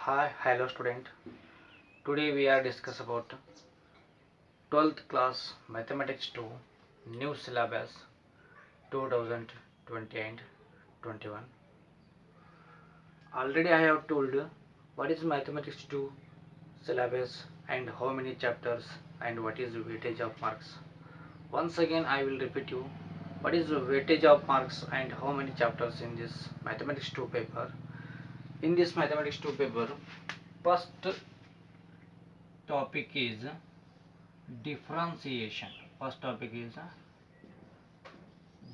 Hi, hello student. Today we are discuss about 12th class Mathematics 2 new syllabus 2020 and 21. Already I have told what is Mathematics 2 syllabus and how many chapters and what is the weightage of marks. Once again I will repeat you what is the weightage of marks and how many chapters in this Mathematics 2 paper. In this Mathematics 2 paper, first topic is differentiation. First topic is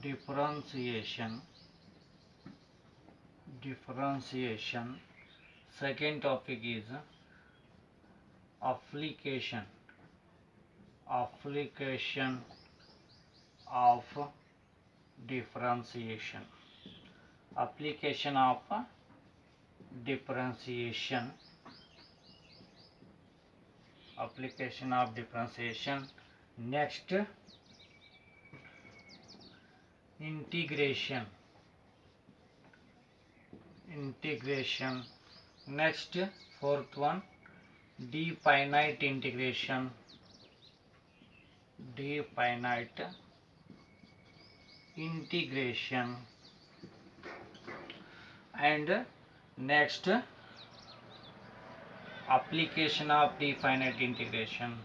differentiation. Second topic is application of differentiation. Application of differentiation. Next, integration. Next, fourth one, definite integration. And next, application of definite integration.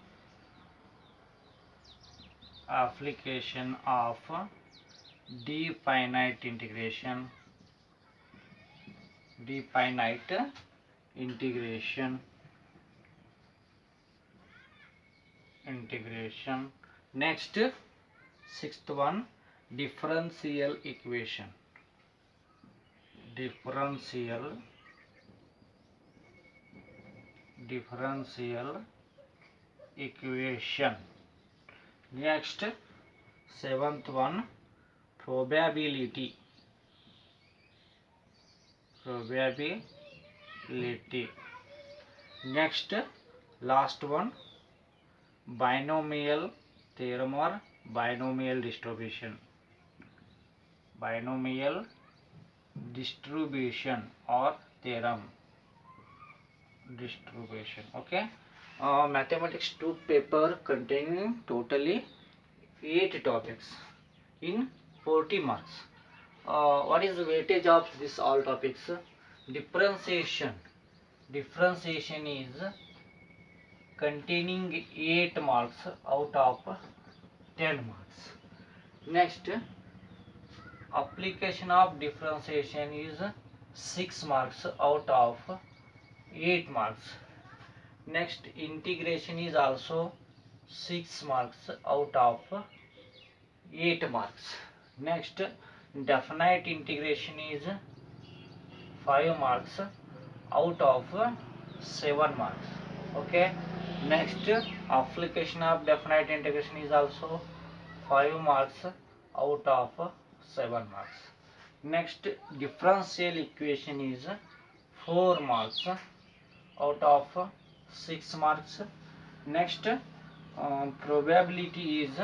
Next, sixth one, differential equation. Next, seventh one, probability. Next, last one, binomial theorem or binomial distribution or theorem distribution. Okay. Mathematics 2 paper containing totally 8 topics in 40 marks. What is the weightage of this all topics? Differentiation is containing 8 marks out of 10 marks. Next, application of differentiation is 6 marks out of 8 marks. Next, integration is also 6 marks out of 8 marks. Next, definite integration is 5 marks out of 7 marks. Okay. Next, application of definite integration is also 5 marks out of 7 marks. Next, differential equation is 4 marks out of 6 marks. Next, probability is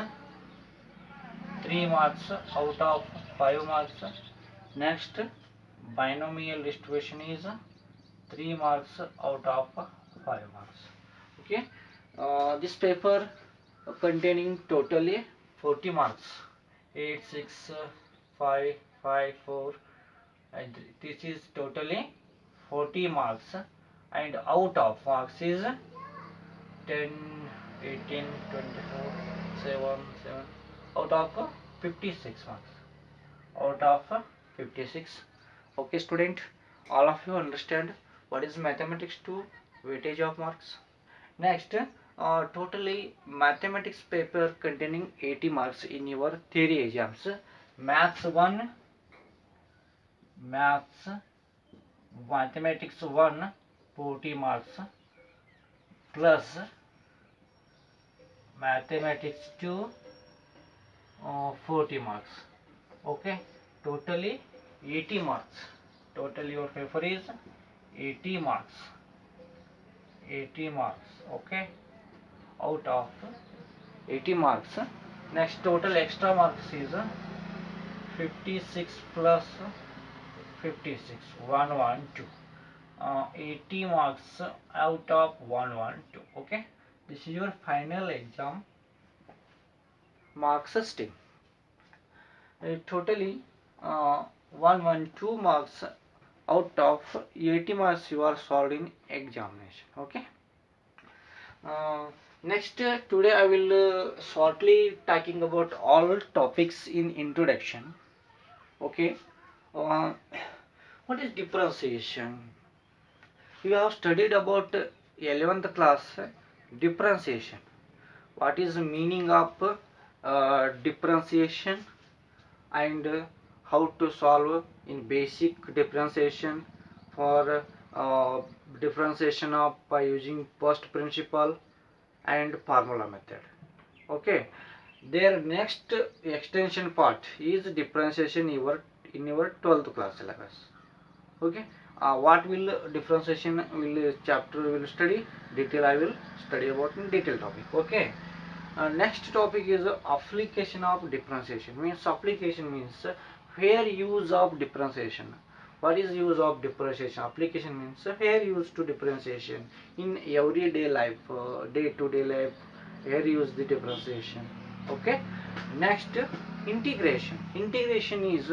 3 marks out of 5 marks. Next, binomial distribution is 3 marks out of 5 marks. Okay. This paper containing totally 40 marks. 8, 6, 5, 5, 4, and this is totally 40 marks, and out of marks is 10, 18, 24, 7, out of 56 marks. Okay student, all of you understand what is mathematics 2 weightage of marks. Next, totally mathematics paper containing 80 marks in your theory exams. Mathematics 1 40 marks plus mathematics 2 40 marks. Okay, totally 80 marks. Total your paper is 80 marks. Okay, out of 80 marks. Next, total extra marks is 56 plus 56 112. 80 marks out of 112. Okay, this is your final exam marks system. Totally 112 marks out of 80 marks you are solved in examination. Okay. uh, Next, today I will shortly talking about all topics in introduction. Okay. uh, what is differentiation? You have studied about 11th class differentiation. What is the meaning of differentiation, and how to solve in basic differentiation for differentiation of by using first principle and formula method. Okay, their next extension part is differentiation in your 12th class syllabus. Okay, what will differentiation will chapter will study detail, I will study about in detail topic. Okay. Next topic is application of differentiation. Means application means fair use of differentiation. What is use of differentiation? Application means fair use to differentiation in everyday life, day to day life. Fair use the differentiation. Okay. Next, integration. Integration is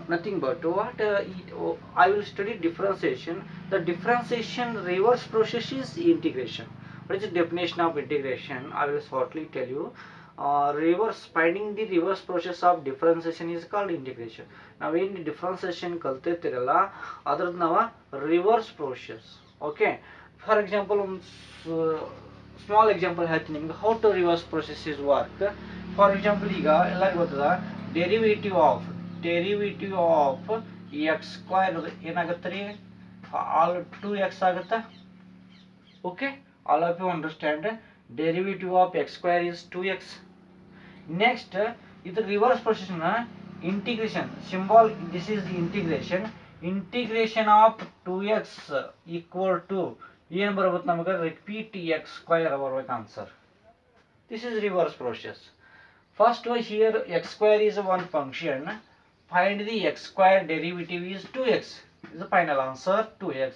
nothing but what I will study differentiation. The differentiation reverse process is integration. What is the definition of integration? I will shortly tell you. Reverse finding the reverse process of differentiation is called integration. ನಾವೇನು differentiation ಕಲ್ತಿರ್ತೀರಲ್ಲ ಅದ್ರದ್ದು ನಾವು reverse process. Okay. For example, small example ಹೇಳ್ತೀನಿ ನಿಮ್ಗೆ how to reverse process is work. For example ಈಗ ಎಲ್ಲರಿಗೂ ಗೊತ್ತದ derivative of X square ಏನಾಗುತ್ತೆ ರೀ, ಆಲ್ 2x ಆಗುತ್ತೆ. Okay, all of you understand derivative of x square is 2x. Next, ಇದು reverse process ನ integration symbol. This is integration of 2x equal to ಏನು ಬರಬೇಕು ನಮಗೆ ರಿಪೀಟ್ ಎಕ್ಸ್ ಸ್ಕ್ವೈರ್ ಬರ್ಬೇಕು ಆನ್ಸರ್. This is reverse process. First here x square is one function. Find the x square derivative is 2x. Is the final answer 2x.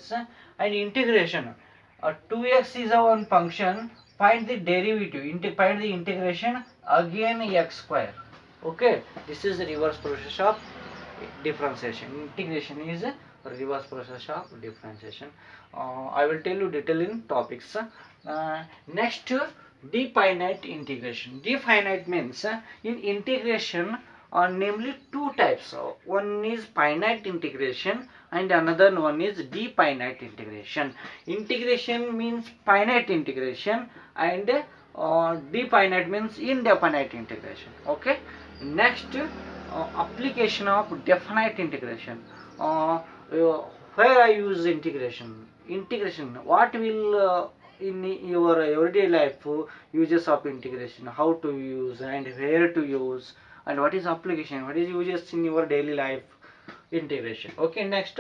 And integration 2x is a one function. Find the derivative. Find the integration again x square. Okay, this is the reverse process of differentiation. Integration is a reverse process of differentiation. I will tell you detail in topics. Next, definite integration. Definite means in integration namely two types. One is finite integration and another one is definite integration. Integration means finite integration and definite means indefinite integration. Okay. Next, application of definite integration. Where I use integration? What will in your everyday life uses of integration, how to use and where to use, and what is application, what is uses in your daily life integration. Okay. Next,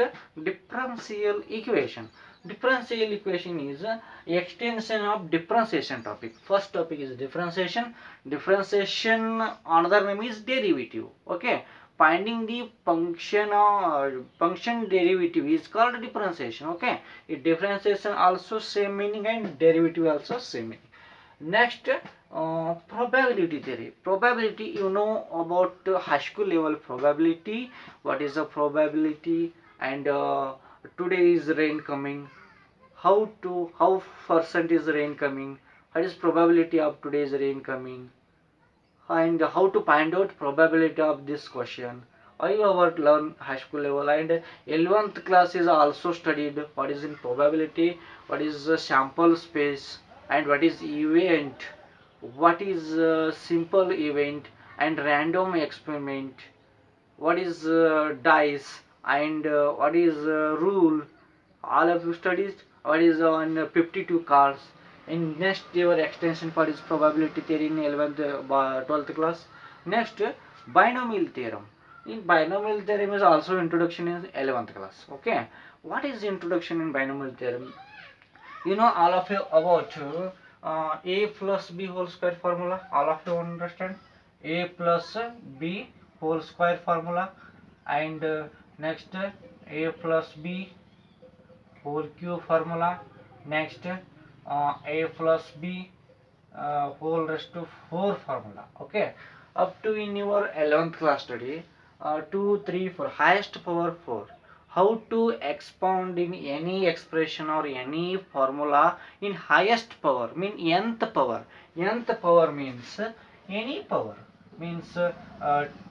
differential equation. Differential equation is extension of differentiation topic. First topic is differentiation. Another name is derivative. Okay. Finding the function derivative is called differentiation. Okay. Differentiation also same meaning and derivative also same meaning. Next, probability theory. Probability, you know about high school level probability. What is the probability? And today is rain coming. How percent is rain coming? What is probability of today's rain coming? And how to find out probability of this question. I have learned high school level, and 11th class is also studied what is in probability, what is the sample space, and what is event, what is simple event and random experiment, what is dice, and what is rule. All of you studies what is on 52 cars. In next your extension part is probability theory in 11th 12th class. Next, binomial theorem. In binomial theorem is also introduction in 11th class. Okay. What is introduction in binomial theorem? You know all of you about a plus b whole square formula. All of you understand a plus b whole square formula. And next, a plus b whole cube formula. Next, a plus b whole raised to 4 formula. Okay, up to in your 11th class study, 2 3 4 highest power 4, how to expound in any expression or any formula in highest power, mean nth power. Nth power means any power, means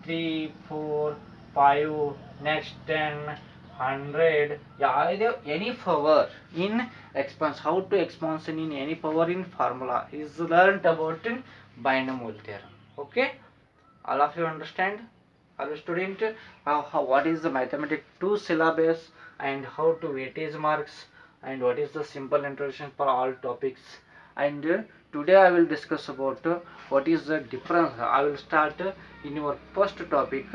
3 4 5, next 10 100, yeah, either any power in expansion. How to expansion in any power in formula is learned about in binomial theorem. Okay, all of you understand? Are you student? What is the mathematics 2 syllabus and how to weightage marks and what is the simple introduction for all topics. And today I will discuss about what is the difference. I will start in your first topic,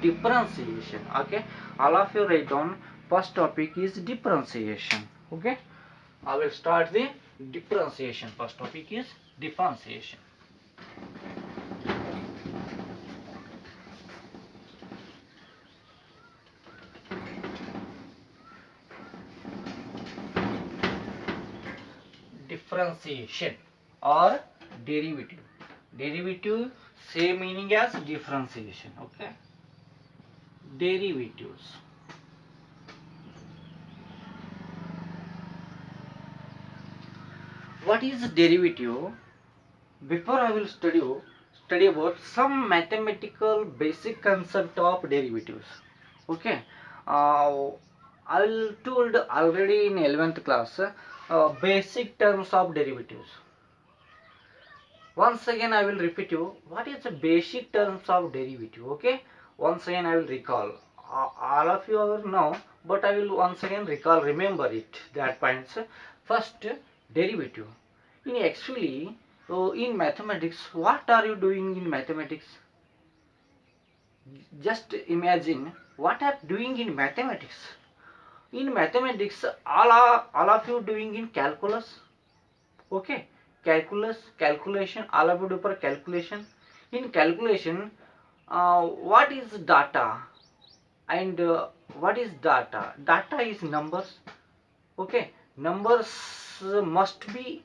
differentiation. Okay, all of you write down. First topic is differentiation. Okay, I will start the differentiation. First topic is differentiation. Differentiation or derivative. Derivative same meaning as differentiation. Okay, derivatives. What is derivative? Before I will study about some mathematical basic concept of derivatives. Okay, I will told already in 11th class basic terms of derivatives. Once again I will repeat you what is the basic terms of derivative. Okay, once again I will recall. All of you are know, but I will once again recall, remember it, that points. First, derivative. In actually, in mathematics, what are you doing in mathematics? Just imagine what are doing in mathematics. In mathematics, all of you doing in calculus. Okay, calculation, all of you do for calculation. In calculation, what is data and what is data? Data is numbers. Okay, numbers must be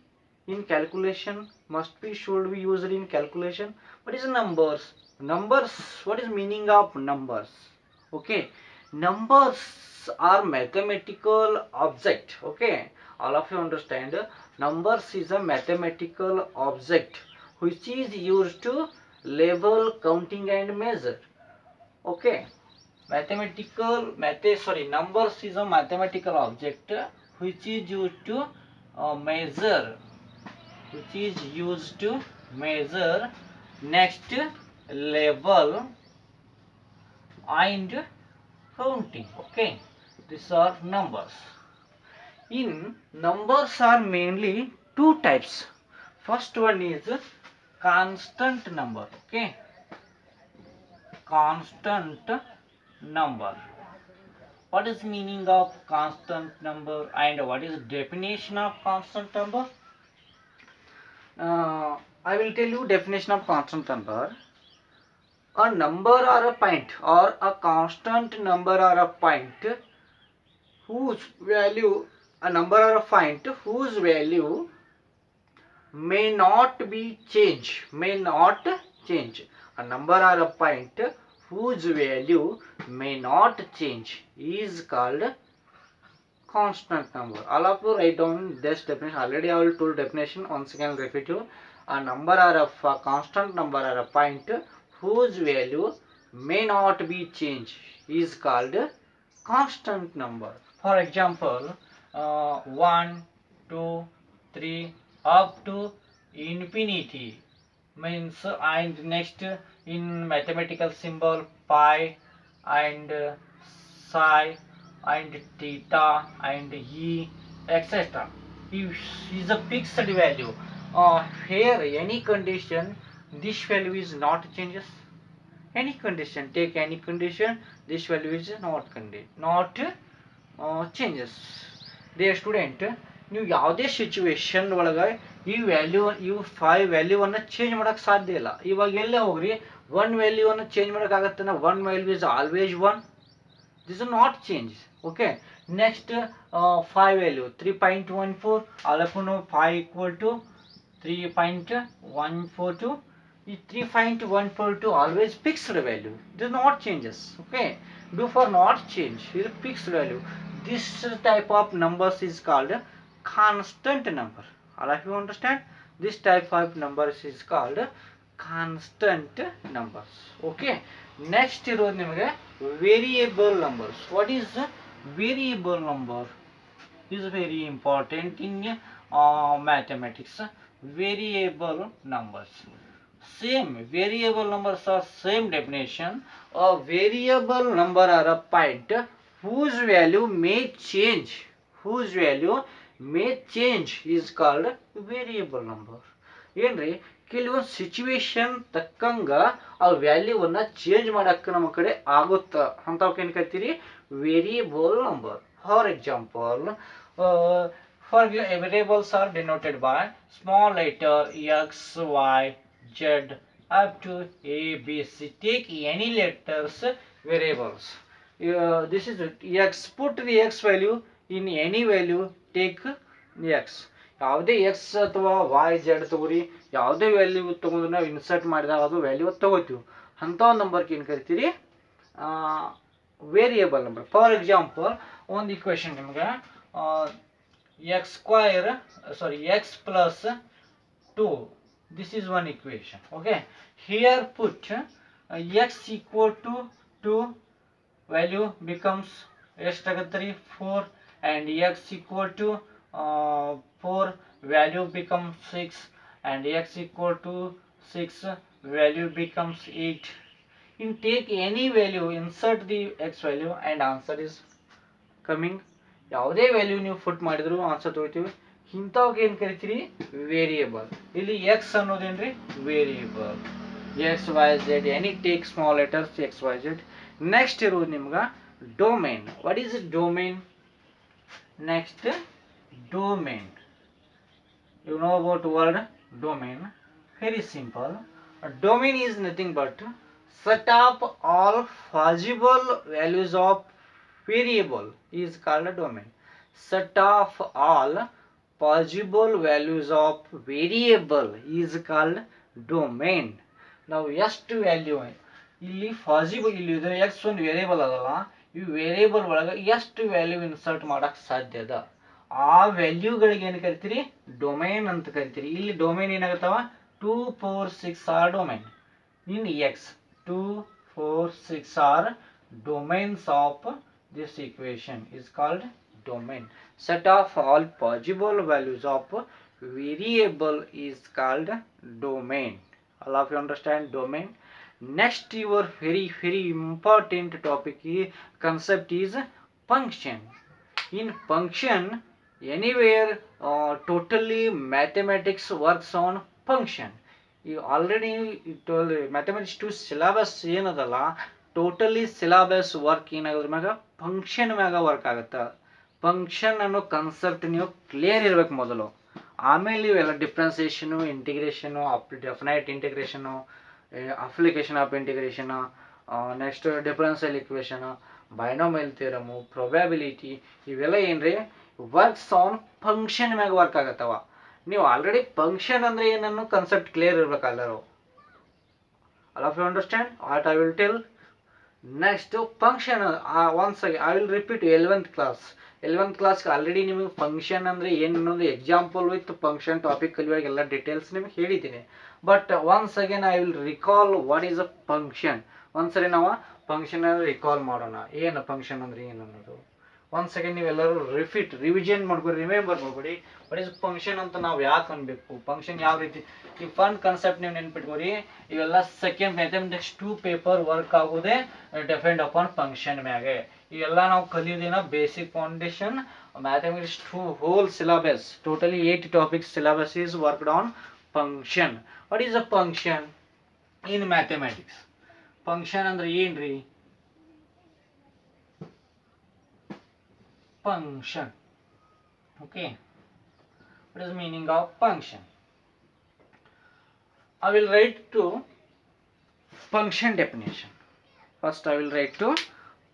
in calculation, must be, should be used in calculation. What is numbers? Numbers, what is meaning of numbers? Okay, numbers are mathematical object. Okay, all of you understand, numbers is a mathematical object which is used to label, counting and measure. Okay, numbers is a mathematical object which is used to measure, which is used to measure, next, level and counting. Okay, these are numbers. In numbers are mainly two types. First one is constant number. Okay, constant number. What is meaning of constant number and what is definition of constant number? I will tell you definition of constant number. A number or a point or a constant number or a point whose value, a number or a point whose value may not be change, may not change. A number or a point whose value may not change is called constant number. All of you write down this definition. Already I will told definition. Once again repeat you. A number or a constant number or a point whose value may not be changed is called constant number. For example, 1, 2, 3 up to infinity means, and next in mathematical symbol pi and psi and theta and e, etc. Is a fixed value. Here any condition, this value is not changes. Any condition, take any condition, this value is not changes. Dear student, ನೀವು ಯಾವುದೇ situation ಒಳಗೆ ಈ five ವ್ಯಾಲ್ಯೂವನ್ನು change ಮಾಡೋಕ್ಕೆ ಸಾಧ್ಯ ಇಲ್ಲ. ಇವಾಗ ಎಲ್ಲೇ ಹೋಗ್ರಿ ಒನ್ ವ್ಯಾಲ್ಯೂವನ್ನು ಚೇಂಜ್ ಮಾಡೋಕ್ಕಾಗತ್ತೆ. One value is always one. This is not change. Okay, Next 5 value 3.14, all of you know 5 equal to 3.142. 3.142 always fixed value, it is not changes. Okay, do for not change, it is fixed value. This type of numbers is called constant number. All of you understand, this type of numbers is called constant numbers. Okay, next ಇರೋದು ನಿಮಗೆ variable numbers. What is variable number is very important in mathematics. Variable numbers, same variable numbers are same definition. A variable number are a point whose value may change, whose value may change is called variable number. ಏನ್ರಿ ಕೆಲವೊಂದು situation ತಕ್ಕಂಗ ಆ ವ್ಯಾಲ್ಯೂವನ್ನ change ಮಾಡಕ್ಕೆ ನಮ್ಮ ಕಡೆ ಆಗುತ್ತ ಅಂತವಕ್ಕೆ ಏನು ಕರಿತೀರಿ variable number. For example, variables are denoted by small letter x, y, z up to a, b, c. Take any letters variables. This is x. Put the x value in any value. Take x. ಯಾವುದೇ X ಅಥವಾ Y Z ತಗೋರಿ, ಯಾವುದೇ value ತಗೊಂಡು ನಾವು insert ಮಾಡಿದಾಗ ಅದು value ತಗೋತೀವಿ ಅಂಥ ಒಂದು ನಂಬರ್ಗೆ ಏನು ಕರಿತೀರಿ ವೇರಿಯೇಬಲ್ ನಂಬರ್. ಫಾರ್ ಎಕ್ಸಾಂಪಲ್ ಒಂದು ಇಕ್ವೇಶನ್ ನಿಮ್ಗೆ x square, sorry, x plus 2, this is one equation. Okay, here put x equal to 2, value becomes 4, and x equal to 4, value becomes 6, and x equal to 6, value becomes 8. In take any value, insert the x value and answer is coming. ಯಾವುದೇ value ನೀವು put ಮಾಡಿದ್ರು answer ತಗೋತೀವಿ. ಇಂಥವ್ಗೆ ಏನು ಕರಿತೀರಿ variable. ಇಲ್ಲಿ x ಅನ್ನೋದೇನ್ರಿ variable. X y z, any take small letters x y z. Next ಇರೋದು ನಿಮ್ಗೆ domain. What is domain? Next domain, you know about word domain. Very simple. A domain is nothing but set of all possible values of variable is called a domain. Set of all possible values of variable is called domain. ನಾವು ಎಷ್ಟು value ಇಲ್ಲಿ possible, ಇಲ್ಲಿ X ಒಂದು variable ಅದಲ್ಲ, ಈ variable ಒಳಗೆ ಎಷ್ಟು value insert ಮಾಡಕ್ಕೆ ಸಾಧ್ಯ ಅದ ಆ ವ್ಯಾಲ್ಯೂಗಳಿಗೆ ಏನು ಕರಿತೀರಿ ಡೊಮೈನ್ ಅಂತ ಕರಿತೀರಿ. ಇಲ್ಲಿ ಡೊಮೈನ್ ಏನಾಗುತ್ತವ 2, 4, 6 are domain in x. 2, 4, 6 are domains of this equation is called domain. Set of all possible values of variable is called domain. All of you understand domain. Next, your very important topic concept is function. In function, anywhere totally mathematics works on function. You already told mathematics 2 syllabus ಏನದಲ್ಲ totally syllabus work ಏನಾಗೋದ್ರ ಮ್ಯಾಗ function ಮ್ಯಾಗ work ಆಗುತ್ತೆ. Function ಅನ್ನೋ concept ನೀವು clear ಇರಬೇಕು ಮೊದಲು, ಆಮೇಲೆ ಇವೆಲ್ಲ differentiation, integration, definite integration, application of integration, next differential equation, binomial theorem, probability, ಇವೆಲ್ಲ ಏನ್ರಿ ವರ್ಕ್ಸ್ ಆನ್ ಫಂಕ್ಷನ್ ಮ್ಯಾಗ ವರ್ಕ್ ಆಗತ್ತವ. ನೀವು ಆಲ್ರೆಡಿ ಫಂಕ್ಷನ್ ಅಂದರೆ ಏನನ್ನು ಕಾನ್ಸೆಪ್ಟ್ ಕ್ಲಿಯರ್ ಇರಬೇಕಲ್ಲರು. All of you understand what I will tell. Next function, once I will repeat 11th class. 11th ಕ್ಲಾಸ್ಗೆ already ನಿಮಗೆ ಫಂಕ್ಷನ್ ಅಂದರೆ ಏನು ಅನ್ನೋದು ಎಕ್ಸಾಂಪಲ್ ವಿತ್ ಫಂಕ್ಷನ್ ಟಾಪಿಕ್ ಕಲಿಯುವಾಗ ಎಲ್ಲ ಡೀಟೇಲ್ಸ್ ನಿಮಗೆ ಹೇಳಿದ್ದೀನಿ. But once again I will recall what is a function. ಒಂದ್ಸರಿ ನಾವು ಫಂಕ್ಷನ್ ರಿಕಾಲ್ ಮಾಡೋಣ, ಏನು ಫಂಕ್ಷನ್ ಅಂದರೆ ಏನು ಅನ್ನೋದು. ಒನ್ಸ್ ಅಗೇನ್ ನೀವೆಲ್ಲರೂ ರಿವಿಷನ್ ಮಾಡ್ಕೊರಿ, ರಿಮೆಂಬರ್ ಮಾಡ್ಕೊಡಿ ವಾಟ್ ಈಸ್ ಫಂಕ್ಷನ್ ಅಂತ ನಾವು ಯಾಕೆ ಅನ್ಬೇಕು, ಫಂಕ್ಷನ್ ಯಾವ ರೀತಿ. ಈ ಫಂಡ್ ಕಾನ್ಸೆಪ್ಟ್ ನೀವು ನೆನ್ಪಿಟ್ಕೋರಿ. ಇವೆಲ್ಲ ಸೆಕೆಂಡ್ ಮ್ಯಾಥಮೆಟಿಕ್ಸ್ 2 ಪೇಪರ್ ವರ್ಕ್ ಆಗೋದೇ ಡಿಪೆಂಡ್ ಅಪಾನ್ ಫಂಕ್ಷನ್ ಮ್ಯಾಗೆ. ಇವೆಲ್ಲ ನಾವು ಕಲಿಯೋದೇನ basic foundation mathematics 2 whole syllabus, totally 8 topics syllabus is worked on function. What is a function in mathematics? Function ಅಂದ್ರೆ ಏನ್ರಿ? function. Okay, what is meaning of function? I will write to function definition. First I will write to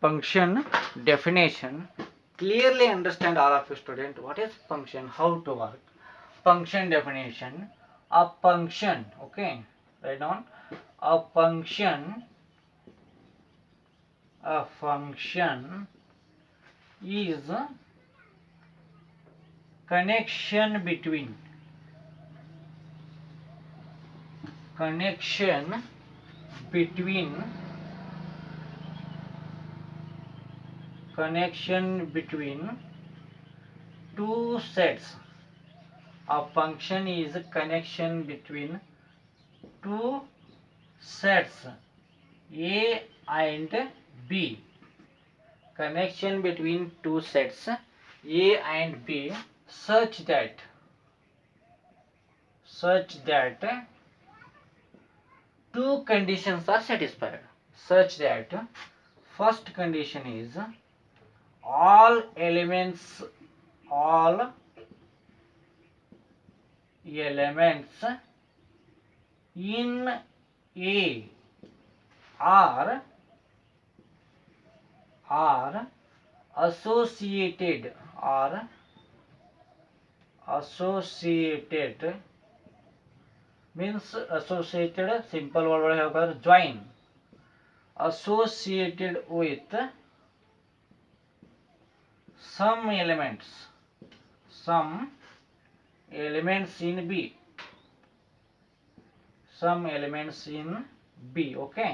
function definition. clearly understand all of you student what is function, how to work. Function definition. A function, okay, write down. A function is connection between connection between two sets. A function is a connection between two sets A and B. Connection between two sets A and B such that two conditions are satisfied. Such that first condition is all elements in A are associated means associated, simple word होगा join, associated with some elements in B, okay.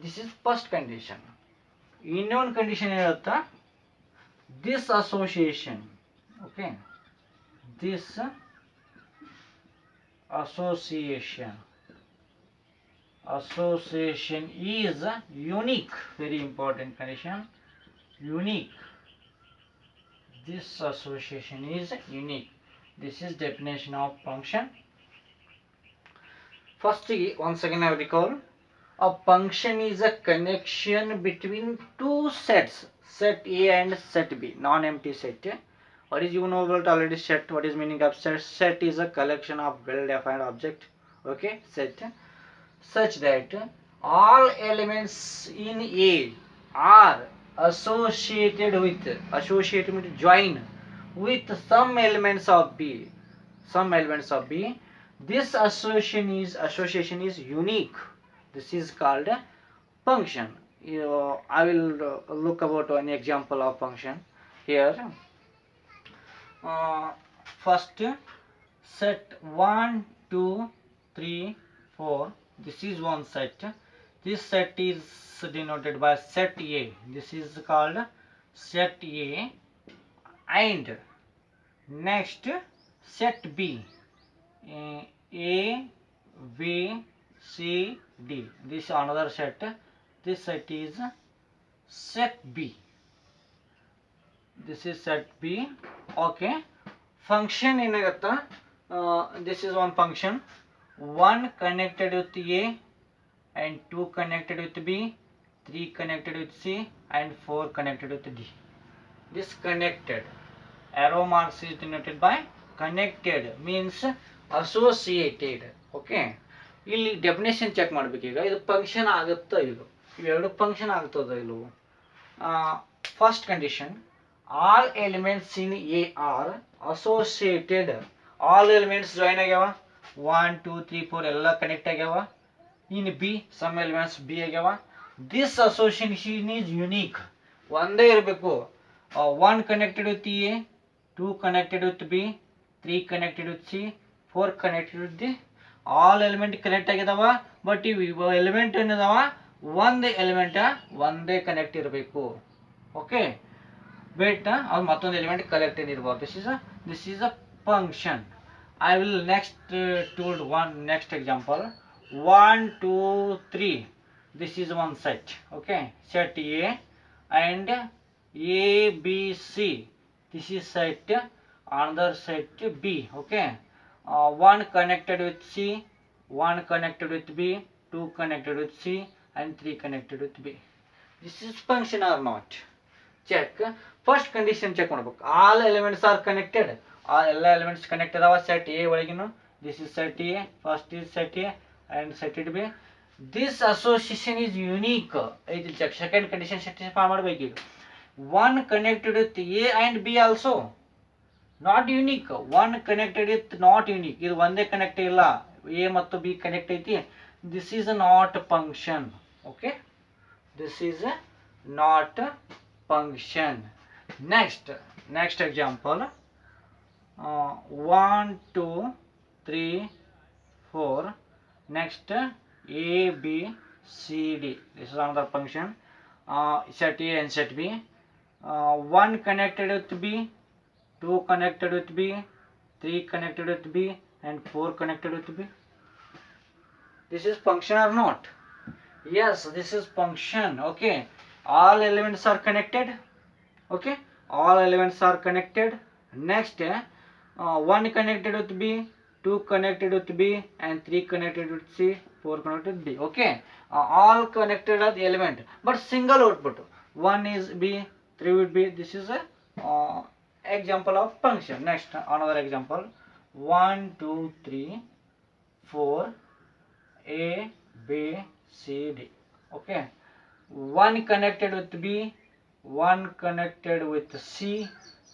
This is first condition. ಇನ್ನೊಂದು condition ಏನಿರುತ್ತಾ, this association, okay, this association is unique. Very important condition, unique. This association is unique. This is definition of function. First, once again I will recall. A function is a connection between two sets, set A and set B, non-empty set. What is, you know about already set? What is meaning of set? Set is a collection of well-defined object, okay, set, such that all elements in A are associated with join with some elements of B. This association is unique. This is called a function. I will look about an example of function here. First, set 1, 2, 3, 4. This is one set. This set is denoted by set A. This is called set A. And next, set B. A, B, C, D. This another set. This set is set B. This is set B. Okay. Function ಏನಾಗುತ್ತಾ, this is one function. 1 connected with A and 2 connected with B, 3 connected with C and 4 connected with D. This connected, arrow marks is denoted by connected, means associated. Okay. ಇಲ್ಲಿ definition check ಮಾಡಬೇಕು. ಈಗ ಇದು function ಆಗುತ್ತಾ ಇದು, ಇವೆರಡು function ಆಗ್ತದ ಇಲ್ಲವು. First condition, all elements in A are associated. All elements join ಆಗ್ಯಾವ, 1 2 3 4 ಎಲ್ಲ ಕನೆಕ್ಟ್ ಆಗ್ಯಾವ. In B some elements B ಆಗ್ಯಾವ. This association is unique. ಒಂದೇ ಇರಬೇಕು. 1 connected with A, 2 connected with B, 3 connected with C, 4 connected with D. All element connect ಆಗಿದಾವ, but ಇವು element ಏನಿದಾವ, ಒಂದು element ಒಂದೇ ಕನೆಕ್ಟ್ ಇರಬೇಕು. ಓಕೆ, ಬೇಟ್ ಅದು ಮತ್ತೊಂದು ಎಲಿಮೆಂಟ್ ಕನೆಕ್ಟ್ ಏನಿರ್ಬೋದು. This is a function. I will next example. 1 2 3. This is one set. Okay, set A and A B C. This is set, another set B. Okay. 1 connected with C, 1 connected with B, 2 connected with C and 3 connected with B. This is function or not? Check. First condition check ಮಾಡಬೇಕು. All elements are connected. ಎಲ್ಲ elements connect ಅದಾವ set A ಒಳಗಿನ. This is set A, first is set A and set it B. This association is unique. ಇದು check. Second condition satisfy ಮಾಡಬೇಕು. ಈಗ one connected with A and B also. Not unique. One connected with not unique. ಇದು ಒಂದೇ connect ಇಲ್ಲ, A ಮತ್ತು B connect ಐತಿ. This is not function. Okay, this is not function. Next example. 1 2 3 4. Next A B C D. This is another function. Set A and set B. 1 connected with B, 2 connected with B, 3 connected with B, and 4 connected with B. This is function or not? Yes, this is function. Okay, all elements are connected. Okay, all elements are connected. Next, 1 connected with B, 2 connected with B, and 3 connected with C, 4 connected with B. Okay, all connected are the element, but single output. 1 is B, 3 would be. This is a example of function. Next, another example. 1 2 3 4 A B C D. Okay, 1 connected with B, 1 connected with C,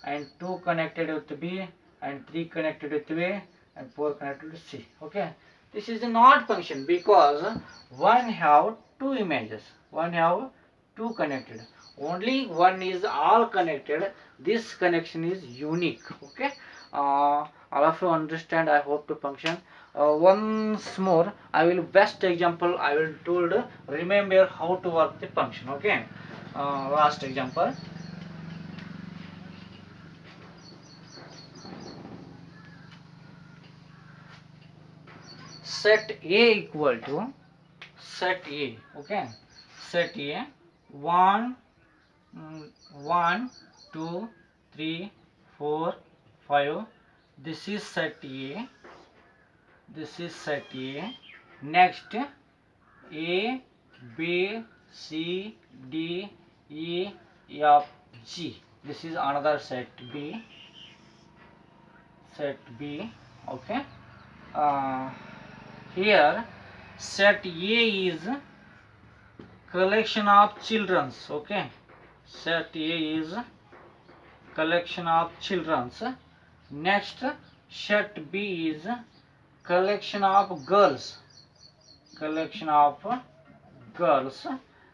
and 2 connected with B, and 3 connected with A, and 4 connected with C. Okay, this is not function because one have two images, one have two connected, only one is all connected. This connection is unique. Okay, all of you understand, I hope, to function. Once more I will best example I will told, remember how to work the function. Okay, last example. Set A equal to set A. Okay, set A 1 1 2 3 4 5. This is set A. This is set A. Next, A B C D E F G. This is another set B. Set B. Okay, here set A is collection of childrens. Okay, set A is collection of childrens. Next, set B is collection of girls, collection of girls,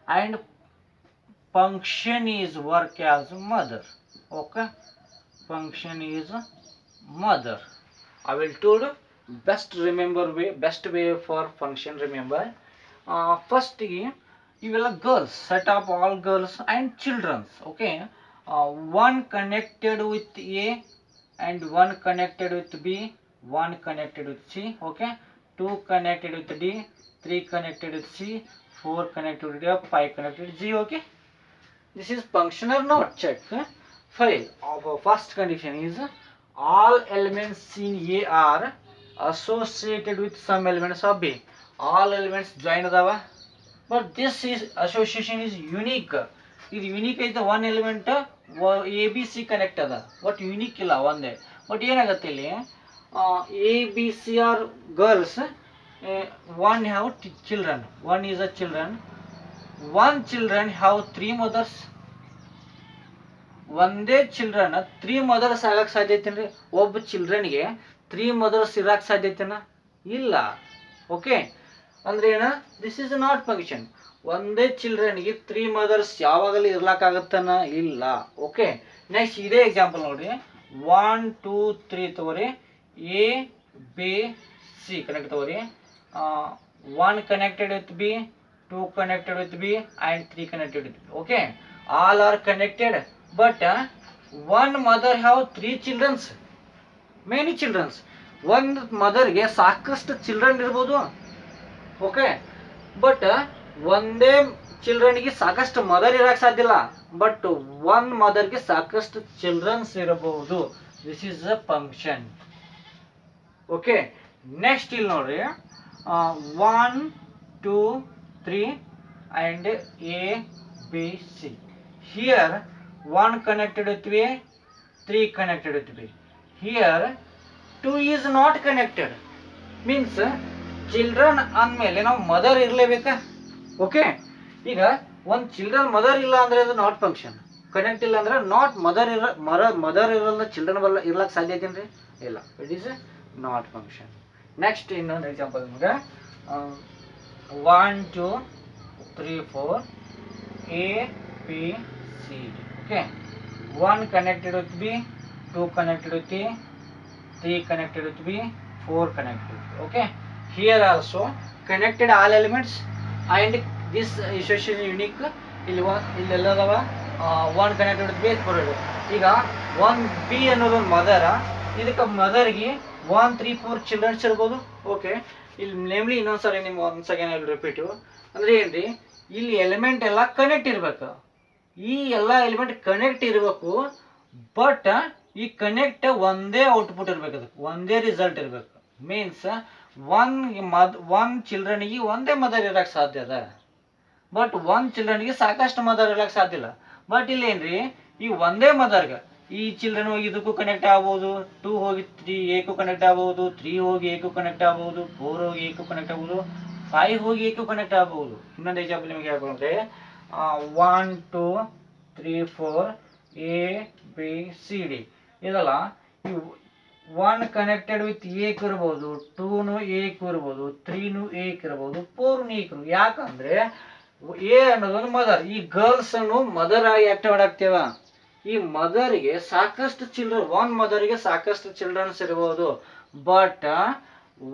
and function is work as mother. Okay, function is mother. I will told best way for function. Remember, first you will have girls, set up all girls and childrens. Okay, one connected with A, and one connected with B, one connected with C. Okay, 2 connected with D, 3 connected with C, 4 connected with F, 5 connected with G. Okay, this is function or not? Check. Fail. Our first condition is all elements in A are associated with some elements of B. All elements joined adava, but this is association is unique. ಇದು unique ಐತೆ, one element A B C connect ಅದ, but unique ಇಲ್ಲ ಒಂದೇ. But ಏನಾಗುತ್ತೆ ಇಲ್ಲಿ, A B C are girls, one have children, one is a children, one children have 3 mothers. ಒಂದೇ children 3 mothers ಆಗಕ್ಕೆ ಸಾಧ್ಯತೆನ್ರಿ? ಒಬ್ಬ ಚಿಲ್ಡ್ರನ್ಗೆ 3 ಮದರ್ಸ್ ಇರಕ್ಕೆ ಸಾಧ್ಯತೆನ? ಇಲ್ಲ. ಓಕೆ, ಅಂದ್ರೆ ಏನ, ದಿಸ್ ಇಸ್ ನಾಟ್ ಫಂಕ್ಷನ್. ಒಂದೇ ಚಿಲ್ಡ್ರನ್ಗೆ 3 ಮದರ್ಸ್ ಯಾವಾಗಲೂ ಇರ್ಲಕ್ಕಾಗತ್ತನ? ಇಲ್ಲ. ಓಕೆ, ನೆಕ್ಸ್ಟ್ ಇದೇ ಎಕ್ಸಾಂಪಲ್ ನೋಡ್ರಿ. 1 2 3 ತಗೋರಿ, ಎ ಬಿ ಸಿ ಕನೆಕ್ಟ್ ತಗೋರಿ. 1 connected with B, 2 connected with B, and 3 connected with B. Okay, all are connected, but one mother have 3 children, many children. One mother ಗೆ ಸಾಕಷ್ಟು children ಇರ್ಬೋದು. Okay, but ಒಂದೇ ಚಿಲ್ಡ್ರನ್ಗೆ ಸಾಕಷ್ಟು mother ಇರಕ್ಕೆ ಸಾಧ್ಯ ಇಲ್ಲ, but one ಮದರ್ಗೆ ಸಾಕಷ್ಟು ಚಿಲ್ಡ್ರನ್ಸ್ ಇರಬಹುದು. This is a function. Okay, next ಇಲ್ಲಿ ನೋಡ್ರಿ, 1 2 3 and A B C. Here 1 connected with A, 3 connected with B. Here 2 is not connected, means children ಅಂದಮೇಲೆ ನಾವು ಮದರ್ ಇರಲೇಬೇಕಾ? ಓಕೆ, ಈಗ ಒಂದು ಚಿಲ್ಡ್ರನ್ ಮದರ್ ಇಲ್ಲ ಅಂದ್ರೆ ಅದು ನಾಟ್ ಫಂಕ್ಷನ್. ಕನೆಕ್ಟ್ ಇಲ್ಲ ಅಂದ್ರೆ ನಾಟ್ ಮದರ್ ಇರಲ್ಲ ಚಿಲ್ಡ್ರನ್ ಇರ್ಲಕ್ಕೆ ಸಾಧ್ಯ ಐತೇನ್ರಿ ಇಲ್ಲ, it is not function. Next ಇನ್ನೊಂದು ಎಕ್ಸಾಂಪಲ್ ನಿಮ್ಗೆ 1 2 3 4 A P C D. Okay, 1 connected with B, 2 connected with A, 3 connected with B, 4 connected with B. Okay, here also connected all elements and this association unique. ಇಲ್ಲೆಲ್ಲದವ 1 connected with B 4. ಈಗ 1 B ಅನ್ನೋದು ಮದರ, ಇದಕ್ಕೆ ಮದರ್ಗೆ 1 3 4 childrens ಇರ್ಬೋದು. Okay, ಇಲ್ಲಿ namely ಇನ್ನೊಂದ್ಸರಿ ನಿಮ್ಗೆ once again I will repeat you. ಅಂದ್ರೆ ಏನ್ರಿ, ಇಲ್ಲಿ ಎಲಿಮೆಂಟ್ ಎಲ್ಲ ಕನೆಕ್ಟ್ ಇರ್ಬೇಕು, ಈ ಎಲ್ಲ ಎಲಿಮೆಂಟ್ ಕನೆಕ್ಟ್ ಇರಬೇಕು. ಬಟ್ ಈ ಕನೆಕ್ಟ್ ಒಂದೇ ಔಟ್ಪುಟ್ ಇರ್ಬೇಕು, ಅದಕ್ಕೆ ಒಂದೇ ರಿಸಲ್ಟ್ ಇರ್ಬೇಕು. ಮೀನ್ಸ್ ಒನ್ ಚಿಲ್ಡ್ರನ್ಗೆ ಒಂದೇ ಮದರ್ ಇರಕ್ಕೆ ಸಾಧ್ಯ ಅದ, ಬಟ್ 1 ಚಿಲ್ಡ್ರನ್ಗೆ ಸಾಕಷ್ಟು ಮದರ್ ಇರಕ್ಕೆ ಸಾಧ್ಯ ಇಲ್ಲ. ಬಟ್ ಇಲ್ಲಿ ಏನ್ರಿ, ಈ ಒಂದೇ ಮದರ್ಗೆ ಈ ಚಿಲ್ಡ್ರನ್ ಹೋಗಿ ಇದಕ್ಕೂ ಕನೆಕ್ಟ್ ಆಗ್ಬೋದು, 2 ಹೋಗಿ 3 ಏಕು ಕನೆಕ್ಟ್ ಆಗ್ಬೋದು, 3 ಹೋಗಿ ಏಕು ಕನೆಕ್ಟ್ ಆಗ್ಬೋದು, 4 ಹೋಗಿ ಏಕು ಕನೆಕ್ಟ್ ಆಗ್ಬೋದು, 5 ಹೋಗಿ ಏಕು ಕನೆಕ್ಟ್ ಆಗ್ಬೋದು. ಇನ್ನೊಂದು ಎಕ್ಸಾಂಪಲ್ ನಿಮಗೆ ಹೇಳ್ಬೋದು ಅಂದರೆ 1 2 3 4 A B C D ಇದಲ್ಲ, ಇವು 1 ಕನೆಕ್ಟೆಡ್ ವಿತ್ ಏಕ್ ಇರ್ಬೋದು, 2 ಏಕ್ ಇರ್ಬೋದು, 3 ಏಕ್ ಇರ್ಬೋದು, 4 ಏಕ್ ಇರ್ಬೋದು. ಯಾಕಂದ್ರೆ ಎ ಅನ್ನೋದೊಂದು ಮದರ್, ಈ ಗರ್ಲ್ಸ್ ಅನ್ನು ಮದರ್ ಆಗಿ ಆಕ್ಟಿವ್ ಮಾಡಾಕ್ತೇವ. ಈ ಮದರ್ಗೆ ಸಾಕಷ್ಟು ಚಿಲ್ಡ್ರನ್, 1 ಮದರ್ಗೆ ಸಾಕಷ್ಟು ಚಿಲ್ಡ್ರನ್ಸ್ ಇರ್ಬೋದು, ಬಟ್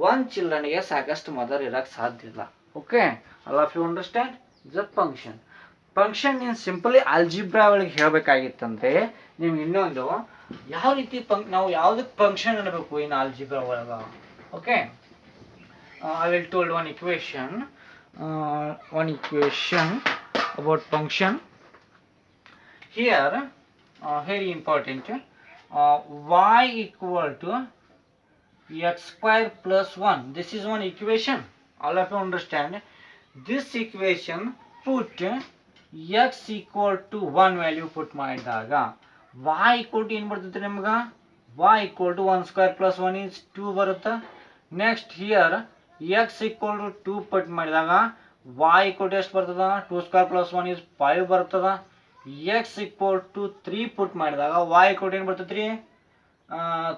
1 ಚಿಲ್ಡ್ರನ್ಗೆ ಸಾಕಷ್ಟು ಮದರ್ ಇರಕ್ಕೆ ಸಾಧ್ಯ ಇಲ್ಲ. Okay, all of you understand the function. Function in simply algebra ಒಳಗೆ ಹೇಳಬೇಕಾಗಿತ್ತಂದ್ರೆ ನಿಮ್ಗೆ ಇನ್ನೊಂದು ಯಾವ ರೀತಿ ನಾವು ಯಾವುದಕ್ಕೆ ಫಂಕ್ಷನ್ ಅನ್ನಬೇಕು ಇನ್ ಆಲ್ಜಿಬ್ರಾ ಒಳಗ. Okay, I will told one equation about function here. Very important, y equal to x square plus 1. This is one equation. All of you understand this equation. Put x equal to 1 value put ಮಾಡಿದಾಗ y equal to ಏನು ಬರ್ತೈತೆ ನಿಮ್ಗೆ, y equal to 1 square plus 1 is 2 ಬರುತ್ತೆ. Next here x equal to 2 ಪಟ್ ಮಾಡಿದಾಗ y equal to ಎಷ್ಟು ಬರ್ತದ, 2 square plus 1 is 5 ಬರ್ತದ. x equal to 3 ಪುಟ್ ಮಾಡಿದಾಗ y equal to ಏನು ಬರ್ತೈತ್ರಿ,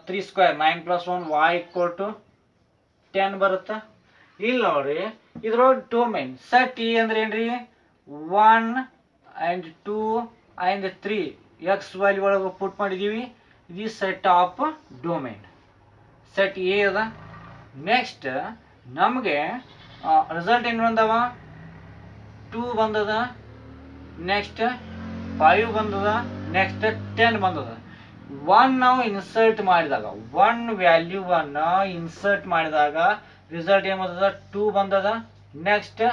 3 square 9 plus 1 y equal to 10 ಬರುತ್ತೆ. ಇಲ್ಲಿ ನೋಡ್ರಿ, ಇದ್ರೊಳಗೆ ಡೊಮೇನ್ ಸೆಟ್ ಎ ಅಂದ್ರೆ ಏನ್ರಿ, 1 and 2 and 3 x ವ್ಯಾಲ್ಯೂ ಒಳಗೆ ಪುಟ್ ಮಾಡಿದೀವಿ. ಇದು set of domain, set A ಅದ. ನೆಕ್ಸ್ಟ್ ನಮಗೆ ರಿಸಲ್ಟ್ ಏನು ಬಂದವ, 2 ಬಂದದ, ನೆಕ್ಸ್ಟ್ 5 ಬಂದದ, ನೆಕ್ಸ್ಟ್ 10 ಬಂದದ. 1 ನಾವು ಇನ್ಸರ್ಟ್ ಮಾಡಿದಾಗ, 1 ವ್ಯಾಲ್ಯೂವನ್ನು ಇನ್ಸರ್ಟ್ ಮಾಡಿದಾಗ ರಿಸಲ್ಟ್ ಏನು ಬಂದದ, 2 ಬಂದದ. ನೆಕ್ಸ್ಟ್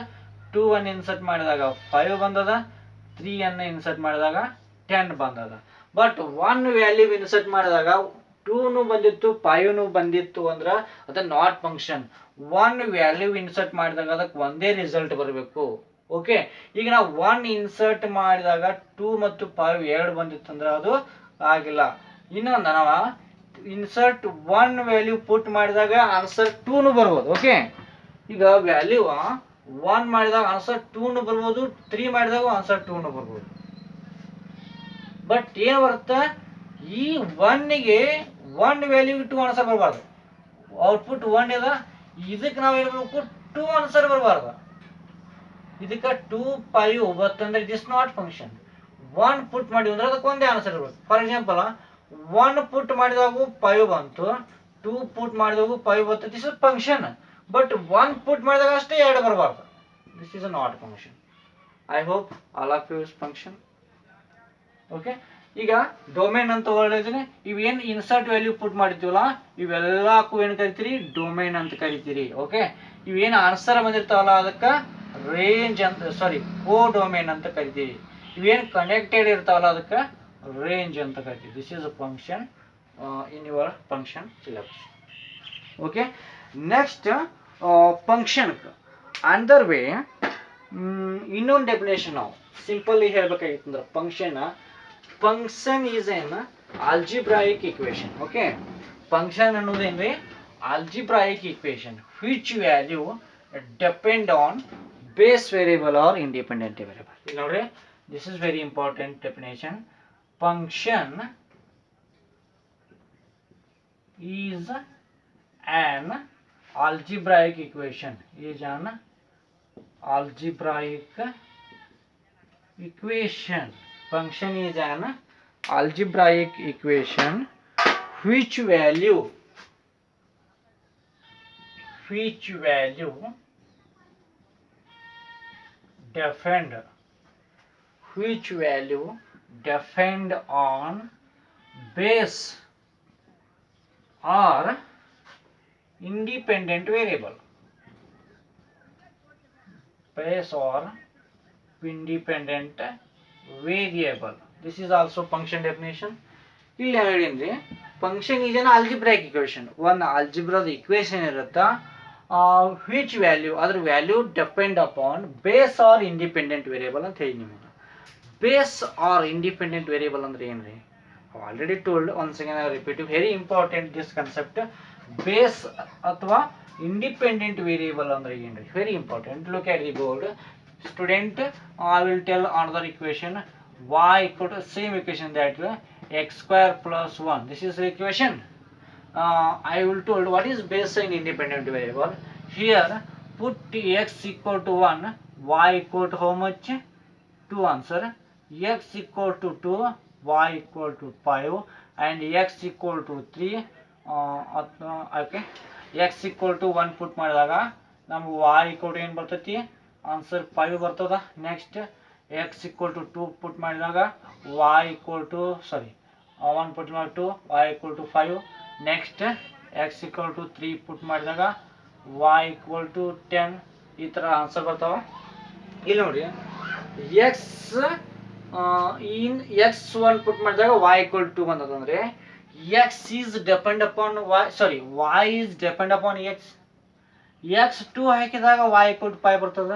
2 ಅನ್ನು ಇನ್ಸರ್ಟ್ ಮಾಡಿದಾಗ 5 ಬಂದದ, 3 ಅನ್ನು ಇನ್ಸರ್ಟ್ ಮಾಡಿದಾಗ 10 ಬಂದದ. ಬಟ್ 1 ವ್ಯಾಲ್ಯೂ ಇನ್ಸರ್ಟ್ ಮಾಡಿದಾಗ 2 ಬಂದಿತ್ತು 5 ಬಂದಿತ್ತು ಅಂದ್ರೆ ಅದು ನಾಟ್ ಫಂಕ್ಷನ್. 1 ವ್ಯಾಲ್ಯೂ ಇನ್ಸರ್ಟ್ ಮಾಡಿದಾಗ ಅದಕ್ಕೆ ಒಂದೇ ರಿಸಲ್ಟ್ ಬರಬೇಕು. ಓಕೆ, ಈಗ ನಾವು 1 ಇನ್ಸರ್ಟ್ ಮಾಡಿದಾಗ 2 ಮತ್ತು 5 2 ಬಂದಿತ್ತು ಅಂದ್ರೆ ಅದು ಆಗಿಲ್ಲ. ಇನ್ನೊಂದು ನಾವು ಇನ್ಸರ್ಟ್ 1 ವ್ಯಾಲ್ಯೂ ಪುಟ್ ಮಾಡಿದಾಗ ಆನ್ಸರ್ 2 ಬರ್ಬೋದು. ಓಕೆ, ಈಗ ವ್ಯಾಲ್ಯೂ 1 ಮಾಡಿದಾಗ ಆನ್ಸರ್ 2 ಬರ್ಬೋದು, 3 ಮಾಡಿದಾಗ ಆನ್ಸರ್ 2 ಬರ್ಬೋದು. ಬಟ್ ಏನು ಬರುತ್ತೆ, ಈ 1ಗೆ 1 ವ್ಯಾಲ್ಯೂಗೆ 2 ಆನ್ಸರ್ ಬರಬಾರ್ದು. ಔಟ್ಪುಟ್ 1 ಇದೆ, ಇದಕ್ಕೆ ನಾವು ಏನು ಮಾಡಬೇಕು, 2 ಆನ್ಸರ್ ಬರಬಾರ್ದು. ಇದಕ್ಕೆ 2 5 ಬರ್ತಂದ್ರೆ ಇಟ್ ಇಸ್ ನಾಟ್ ಫಂಕ್ಷನ್. 1 ಪುಟ್ ಮಾಡಿವಿ ಅಂದ್ರೆ ಅದಕ್ಕೆ ಒಂದೇ ಆನ್ಸರ್ ಇರ್ಬೇಕು. ಫಾರ್ ಎಕ್ಸಾಂಪಲ್ 1 ಪುಟ್ ಮಾಡಿದಾಗ 5 ಬಂತು, 2 ಪುಟ್ ಮಾಡಿದಾಗ 5 ಬಂತು, this is function. But 1 put ಮಾಡಿದಾಗ ಅಷ್ಟೇ 2 ಬರಬಾರ್ದು, this is not function. I hope all of you is function. Okay, ಈಗ ಡೊಮೇನ್ ಅಂತ ಹೇಳಿದ್ರೆ ಇವೇನು ಇನ್ಸರ್ಟ್ ವ್ಯಾಲ್ಯೂ ಪುಟ್ ಮಾಡಿರ್ತೀವಲ್ಲ ಇವೆಲ್ಲಕ್ಕೂ ಏನು ಕರಿತೀರಿ, ಡೊಮೇನ್ ಅಂತ ಕರಿತೀರಿ. ಓಕೆ, ಇವೇನು ಆನ್ಸರ್ ಬಂದಿರ್ತಾವಲ್ಲ ಅದಕ್ಕೆ ರೇಂಜ್ ಅಂತ, ಸಾರಿ ಕೋ ಡೊಮೇನ್ ಅಂತ ಕರಿತೀವಿ. ಇವೇನು ಕನೆಕ್ಟೆಡ್ ಇರ್ತಾವಲ್ಲ ಅದಕ್ಕೆ ರೇಂಜ್ ಅಂತ ಕರಿತೀವಿ. This is a function in your function syllabus. Okay, next function ಅಂದರ್ ವೇ ಇನ್ನೊಂದು ಡೆಫಿನೇಷನ್ ನಾವು ಸಿಂಪಲ್ ಹೇಳ್ಬೇಕಾಗಿತ್ತು ಅಂದ್ರೆ function is an algebraic equation. Okay, function ಅನ್ನೋದೇನ್ರಿ algebraic equation which value depend on base variable or independent variable. ಇಲ್ಲಿ ನೋಡ್ರಿ, this is very important definition. function is an algebraic equation. Function is an algebraic equation which value depend on base or independent variable. This is also function definition. ಇಲ್ಲಿ ಹೇಳಿದ್ರಿ function is an algebraic equation. ಒಂದು ಆಲ್ಜಿಬ್ರಾದ equation ಇರುತ್ತಾ, which value, ಅದ್ರ value depend upon base or independent variable ಅಂತ ಹೇಳಿ ನಿಮಗೆ. Base or independent variable ಅಂದ್ರೆ ಏನ್ರಿ? Already told, once again I repeat, very important this concept. Base ಅಥವಾ ಇಂಡಿಪೆಂಡೆಂಟ್ ವೇರಿಯೇಬಲ್ ಅಂದ್ರೆ ಏನ್ರಿ? Very important. Look at the board. Student, I will tell another equation. Y equal to same equation, that x square plus 1. This is the equation. I will told what is base and independent variable. Here put x equal to 1, y equal to how much? 2 answer. X equal to 2, y equal to 5 and x equal to 3. Okay, x equal to 1 put ಮಾಡಿದಾಗ ನಮಗೆ y equal to ಏನು ಬರ್ತೈತಿ? Answer 5 ಬರ್ತದ. Next x equal to 2 put ಮಾಡಿದಾಗ y equal to 1 put ಮಾಡಿ 2, y equal to 5. Next x equal to 3 put ಮಾಡಿದಾಗ y equal to 10. ಈ ಥರ ಆನ್ಸರ್ ಬರ್ತಾವ. ಇಲ್ಲಿ ನೋಡಿ, x1 put ಮಾಡಿದಾಗ y equal to 2 ಬಂದದಂದ್ರೆ x is depend upon y is depend upon x. x2 ಹಾಕಿದಾಗ y equal to 5 ಬರ್ತದ.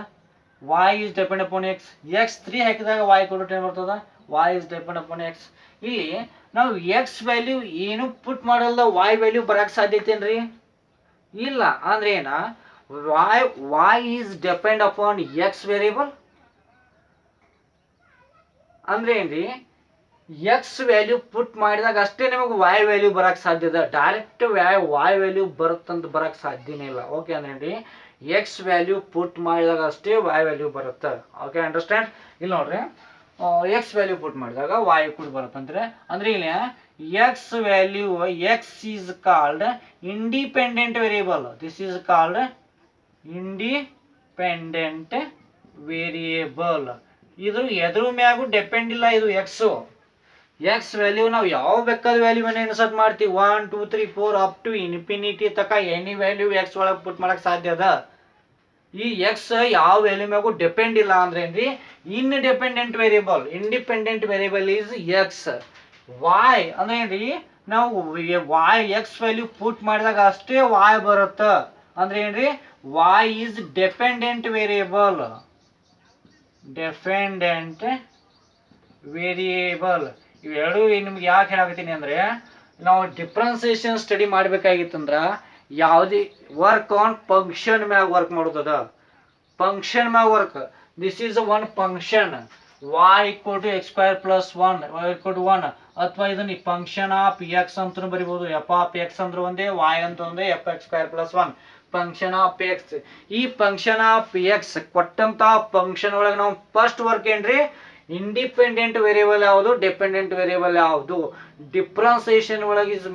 y is depend upon x. x3 ಹಾಕಿದಾಗ y equal to 10 ಬರ್ತದ. y is depend upon x. ಇಲ್ಲಿ ನಾವು x value ಏನು ಪುಟ್ ಮಾಡಲ್ಲ, y value ಬರಕ್ಕೆ ಸಾಧ್ಯತೆ ಏನ್ರಿ? ಇಲ್ಲ. ಅಂದ್ರೆ ಏನ? y is depend upon x variable ಅಂದ್ರೆ ಏನ್ರಿ? x ವ್ಯಾಲ್ಯೂ ಪುಟ್ ಮಾಡಿದಾಗ ಅಷ್ಟೇ ನಿಮಗೆ y ವ್ಯಾಲ್ಯೂ ಬರಕ್ಕೆ ಸಾಧ್ಯದ. ಡೈರೆಕ್ಟ್ y ವ್ಯಾಲ್ಯೂ ಬರುತ್ತಂತ ಬರಕ್ಕೆ ಸಾಧ್ಯನೇ ಇಲ್ಲ. ಓಕೆ ಅಂದ್ರೆ x ವ್ಯಾಲ್ಯೂ ಪುಟ್ ಮಾಡಿದಾಗ ಅಷ್ಟೇ y ವ್ಯಾಲ್ಯೂ ಬರುತ್ತೆ. Okay, understand? ಇಲ್ಲಿ ನೋಡ್ರಿ, x ವ್ಯಾಲ್ಯೂ ಪುಟ್ ಮಾಡಿದಾಗ y ಕೂಡ ಬರುತ್ತಂದ್ರೆ ಅಂದ್ರೆ ಇಲ್ಲಿ x value, x is called independent variable. This is called independent variable. ಇದು ಎದ್ರ ಮ್ಯಾಗೂ ಡಿಪೆಂಡ್ ಇಲ್ಲ. ಇದು ಎಕ್ಸ್ ವ್ಯಾಲ್ಯೂ ನಾವು ಯಾವ ಬೇಕಾದ ವ್ಯಾಲ್ಯೂವನ್ನು ಇನ್ಸರ್ಟ್ ಮಾಡ್ತೀವಿ, 1 2 3 4 ಅಪ್ ಟು ಇನ್ಫಿನಿಟಿ ತಕ ಎನಿ ವ್ಯಾಲ್ಯೂ ಎಕ್ಸ್ ಒಳಗೆ ಪುಟ್ ಮಾಡಕ್ ಸಾಧ್ಯ ಅದ. ಈ ಎಕ್ಸ್ ಯಾವ ವ್ಯಾಲ್ಯೂ ಮ್ಯಾಗೂ ಡಿಪೆಂಡ್ ಇಲ್ಲ ಅಂದ್ರೆ ಏನ್ರಿ? Independent variable. Independent variable is X. Y ಅಂದ್ರೆ ಏನ್ರಿ? ನಾವು ಎಕ್ಸ್ ವ್ಯಾಲ್ಯೂ ಪುಟ್ ಮಾಡಿದಾಗ ಅಷ್ಟೇ ವಾಯ್ ಬರುತ್ತ. ಅಂದ್ರೆ ಏನ್ರಿ? Y is dependent variable. ಇವೆರಡು ನಿಮ್ಗೆ ಯಾಕೆ ಹೇಳಾಕತ್ತೀನಿ ಅಂದ್ರೆ, ನಾವು ಡಿಫ್ರೆನ್ಸಿಯೇಷನ್ ಸ್ಟಡಿ ಮಾಡ್ಬೇಕಾಗಿತ್ತಂದ್ರ ಯಾವುದೇ ವರ್ಕ್ ಆನ್ ಫಂಕ್ಷನ್ ಮ್ಯಾಗ ವರ್ಕ್ ಮಾಡೋದದ. ಫಂಕ್ಷನ್ ಮ್ಯಾಗ work. This is one function y equal to x square plus 1, y equal to 1. ಅಥವಾ ಇದನ್ನ ಫಂಕ್ಷನ್ ಆಫ್ x ಅಂತ ಬರಿಬಹುದು. f of x ಅಂದ್ರೆ ಒಂದೇ, y ಅಂತ ಒಂದೇ, fx square plus 1 function of x. ಈ ಫಂಕ್ಷನ್ ಆಫ್ x ಕೊಟ್ಟಂತ ಫಂಕ್ಷನ್ ಒಳಗೆ ನಾವು ಫಸ್ಟ್ ವರ್ಕ್ ಏನ್ರಿ? ಇಂಡಿಪೆಂಡೆಂಟ್ ವೇರಿಯೇಬಲ್ ಯಾವುದು, ಡಿಪೆಂಡೆಂಟ್ ವೇರಿಯೇಬಲ್ ಯಾವುದು. ಡಿಫ್ರೆನ್ಸಿಯೇಷನ್ ಒಳಗೆ ಇಸ್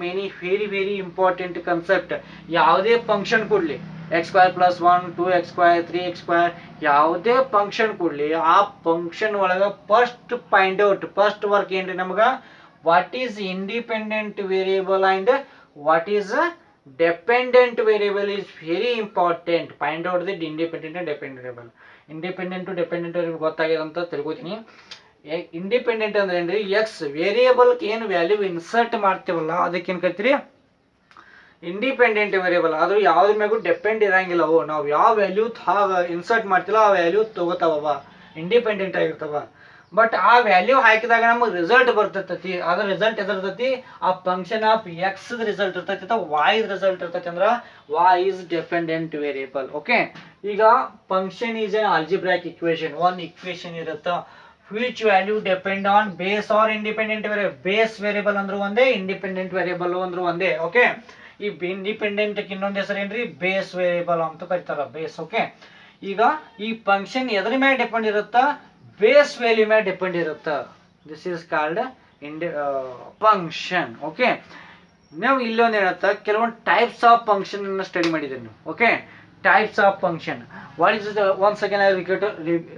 ವೆರಿ ಇಂಪಾರ್ಟೆಂಟ್ ಕಾನ್ಸೆಪ್ಟ್. ಯಾವುದೇ ಫಂಕ್ಷನ್ ಕೊಡ್ಲಿ, x square plus 1 2x square 3x square ಯಾವುದೇ ಫಂಕ್ಷನ್ ಕೊಡ್ಲಿ, ಆ ಫಂಕ್ಷನ್ ಒಳಗೆ first find out, first work ಏನ್ರಿ ನಮಗ? What is independent variable and what is dependent variable is very important. Find out the independent and dependent variable. Independent to dependent variable ಗೊತ್ತಾಗಿದೆ ಅಂತ ತಿಳ್ಕೊತೀನಿ. Independent ಅಂದ್ರೆ ಏನ್ರಿ? ಎಕ್ಸ್ ವೇರಿಯೇಬಲ್ ಏನು value insert ಮಾಡ್ತೀವಲ್ಲ ಅದಕ್ಕೆ ಏನ್ ಕರಿತೀರಿ? Independent variable. ಅದು ಯಾವ್ದ್ರ ಮ್ಯಾಗೂ ಡಿಪೆಂಡ್ ಇರಂಗಿಲ್ಲ. ಅವು ನಾವು ಯಾವ ವ್ಯಾಲ್ಯೂ ಇನ್ಸರ್ಟ್ ಮಾಡ್ತಿಲ್ಲ ಆ ವ್ಯಾಲ್ಯೂ ತಗೋತಾವ, ಇಂಡಿಪೆಂಡೆಂಟ್ ಆಗಿರ್ತಾವ. ಬಟ್ ಆ ವ್ಯಾಲ್ಯೂ ಹಾಕಿದಾಗ ನಮಗೆ ರಿಸಲ್ಟ್ ಬರ್ತೈತಿ. ಅದ್ರ ರಿಸಲ್ಟ್ ಎದಿರ್ತೈತಿ? ಆ ಫಂಕ್ಷನ್ ಆಫ್ ಎಕ್ಸ್ ರಿಸಲ್ಟ್ ಇರ್ತೈತಿ ಅಥವಾ ವೈ ರಿಸಲ್ಟ್ ಇರ್ತೈತಿ. ಅಂದ್ರೆ y is dependent variable. Okay, ಈಗ function is an algebraic equation. One equation ಇರುತ್ತ which value depend on base or independent variable. Base variable ಅಂದ್ರೂ ಒಂದೇ, ಇಂಡಿಪೆಂಡೆಂಟ್ ವೇರಿಯಬಲ್ ಅಂದ್ರೂ ಒಂದೇ. ಓಕೆ, ಈ ಇಂಡಿಪೆಂಡೆಂಟ್ ಇನ್ನೊಂದು ಹೆಸರು ಏನ್ರಿ, ಬೇಸ್ ವೇರಿಯಬಲ್ ಅಂತ ಕರೀತಾರ, ಬೇಸ್. ಓಕೆ, ಈಗ ಈ ಫಂಕ್ಷನ್ ಎದ್ರ ಮೇಲೆ ಡಿಪೆಂಡ್ ಇರುತ್ತಾ, ಬೇಸ್ ವ್ಯಾಲ್ಯೂ ಮೇಲೆ ಡಿಪೆಂಡ್ ಇರುತ್ತಾ. This is called function. Okay, ನಾವು ಇಲ್ಲೊಂದು ಹೇಳುತ್ತಾ ಕೆಲವೊಂದು ಟೈಪ್ಸ್ ಆಫ್ ಫಂಕ್ಷನ್ ಸ್ಟಡಿ ಮಾಡಿದ್ದೀರಿ ನೀವು. Okay, types of function, what is once again I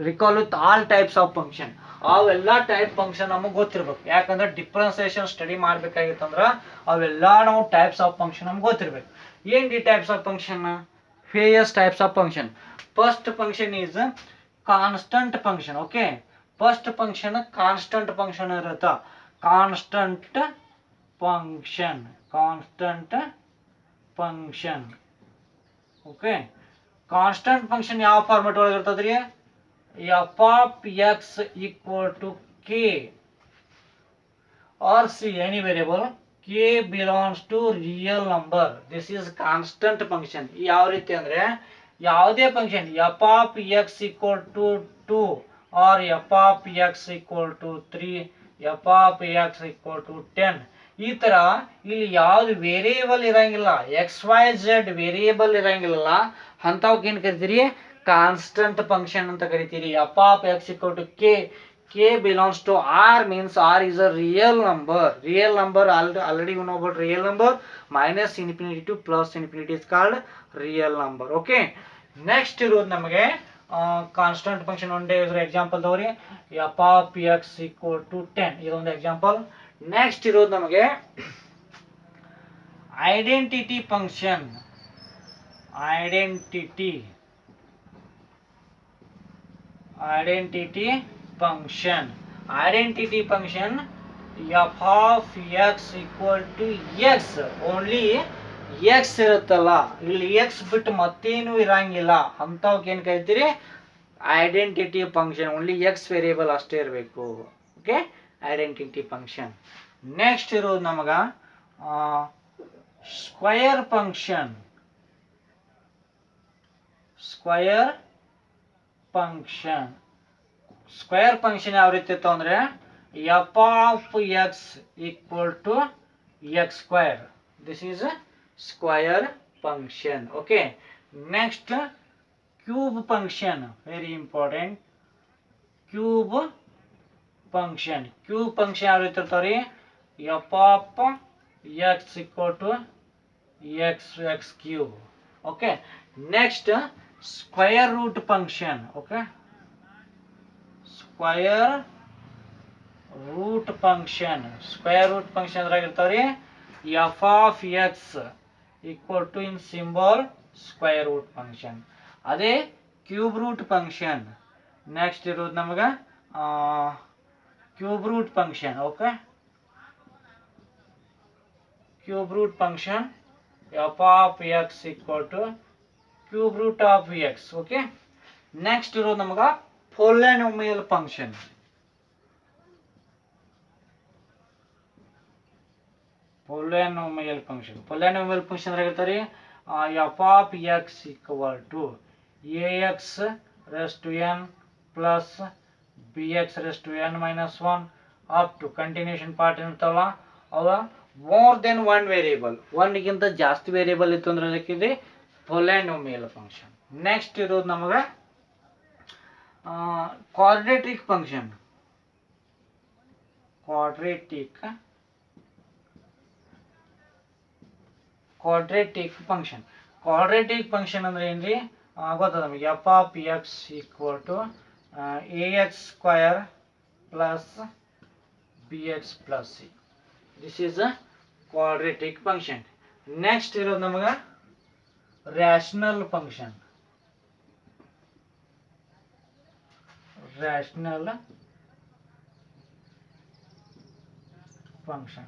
recall with all types of function. ಅವೆಲ್ಲ ಟೈಪ್ ಫಂಕ್ಷನ್ ನಮಗೆ ಗೊತ್ತಿರ್ಬೇಕು. ಯಾಕಂದ್ರೆ ಡಿಫ್ರೆನ್ಸಿಯೇಷನ್ ಸ್ಟಡಿ ಮಾಡ್ಬೇಕಾಗಿತ್ತಂದ್ರೆ ಅವೆಲ್ಲ ನಾವು ಟೈಪ್ಸ್ ಆಫ್ ಫಂಕ್ಷನ್ ನಮ್ಗೆ ಗೊತ್ತಿರ್ಬೇಕು. ಏನ್ the types of function? Various types of function. First function is constant function. Okay, first function constant function ಇರುತ್ತಾ, constant function, constant function. Okay, constant function ಯಾವ ಫಾರ್ಮೆಟ್ ಒಳಗೆ ಇರ್ತದ್ರಿ? F of x equal to k or c any variable k belongs to real number. This is constant function. ಯಾವ ರೀತಿ ಅಂದ್ರೆ ಯಾವುದೇ function f of x equal to 2 or f of x equal to 3, f of x equal to 10, ಈ ತರ ಇಲ್ಲಿ ಯಾವ್ದು variable ಇರಂಗಿಲ್ಲ, X y Z variable ಇರಂಗಿಲ್ಲ, ಅಂತವಕ್ಕೆ ಏನ್ ಕರಿತೀರಿ? ಕಾನ್ಸ್ಟಂಟ್ ಫಂಕ್ಷನ್ ಅಂತ ಕರಿತೀರಿ. f of x equal to k belongs to r means r is a real number. Real number, already you know about real number. Minus infinity to plus infinity is called real number. Okay, next ಇರೋದು ನಮಗೆ constant function ಒಂದೇ example ತಗೋರಿ. f of x equal to 10, ಇದೊಂದು example. Next ಇರೋದು ನಮಗೆ identity function. Identity function. Identity function f of x equal to x. only x ಇರುತ್ತಲ್ಲ, ಇಲ್ಲಿ x ಬಿಟ್ಟು ಮತ್ತೇನು ಇರಂಗಿಲ್ಲ, ಅಂತವಕ್ಕೆ ಏನು ಕರಿತೀರಿ? Identity function. Only x variable ಅಷ್ಟೇ ಇರಬೇಕು. Okay, identity function. ನೆಕ್ಸ್ಟ್ ಇರೋದು ನಮಗ square function. Square function. Square function ಯಾವ ರೀತಿ ಇತ್ತು ಅಂದ್ರೆ f of x equal to x square. This is square function. Okay, next cube function, very important. Cube function. Cube function ಯಾವ ರೀತಿ ಇರ್ತಾವ್ರಿ? F of x equal to x cube. Okay, next square root function. Okay, square root function. Square root function ಅದ್ರಾಗ ಇರ್ತಾವ್ರಿ f of x equal to in symbol square root function. ಅದೇ cube root function. Next ಇರೋದು ನಮಗ cube root function. Okay, cube root function f of x equal to cube root of x. Okay, next ಇರೋದು ನಮಗ polynomial function. polynomial function. polynomial function ಆಗಿರ್ತಾರೆ f of x equal to ax raised to n plus bx raised to n minus 1 up to continuation part ಇರ್ತಾವಲ್ಲ, ಅವ more than one variable, ಒಂದಕ್ಕಿಂತ ಜಾಸ್ತಿ variable ಇತ್ತು ಅಂದ್ರೆ ಅದಕ್ಕಿದೆ polynomial function. Next ಇರೋದು ನಮಗೆ quadratic function. quadratic function. quadratic function ಅಂದ್ರೆ ಏನ್ರಿ ಗೊತ್ತದ ನಮಗೆ? F of x equal to ax square plus bx plus c. This is a quadratic function. Next ಇರೋದು ನಮಗೆ rational function. rational function.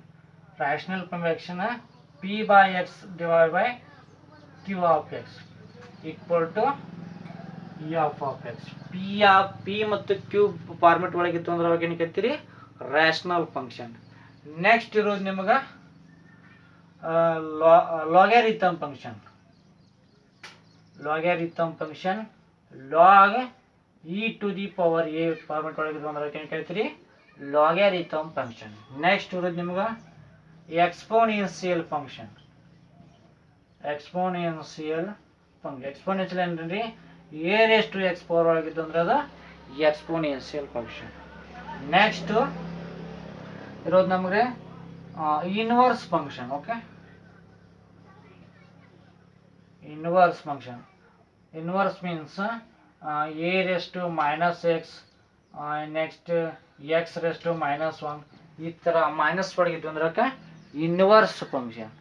rational function p by x divided by q of x equal to f of x. p ಮತ್ತು q format ಒಳಗೆ ಇತ್ತು ಅಂದ್ರೆ ಅವಾಗ ಏನು ಕರಿತೀರಿ? rational function. Next ಇರೋದು ನಿಮಗೆ logarithm function. logarithm function log e to the power a format ಒಳಗೆ ಬಂದ್ರೆ ಏನು ಕರಿತೀರಿ ಲಾಗ್ಯಾರಿಥಮ್ ಫಂಕ್ಷನ್. ನೆಕ್ಸ್ಟ್ ಇರೋದು ನಿಮ್ಗೆ ಎಕ್ಸ್ಪೋನೆನ್ಷಿಯಲ್ ಫಂಕ್ಷನ್. ಎಕ್ಸ್ಪೋನೆನ್ಷಿಯಲ್ ಏನ್ರಿ a raise to x power ಒಳಗಿದ್ದು ಅಂದ್ರೆ ಅದು ಎಕ್ಸ್ಪೋನೆನ್ಷಿಯಲ್ ಫಂಕ್ಷನ್. ನೆಕ್ಸ್ಟ್ ಇರೋದು ನಮಗೆ inverse function. Okay, inverse function. Inverse means a raise to minus x, next x raise to minus 1 ಈ ಥರ ಮೈನಸ್ ಒಳಗಿದ್ದು ಅಂದ್ರೆ ಇನ್ವರ್ಸ್ ಫಂಕ್ಷನ್.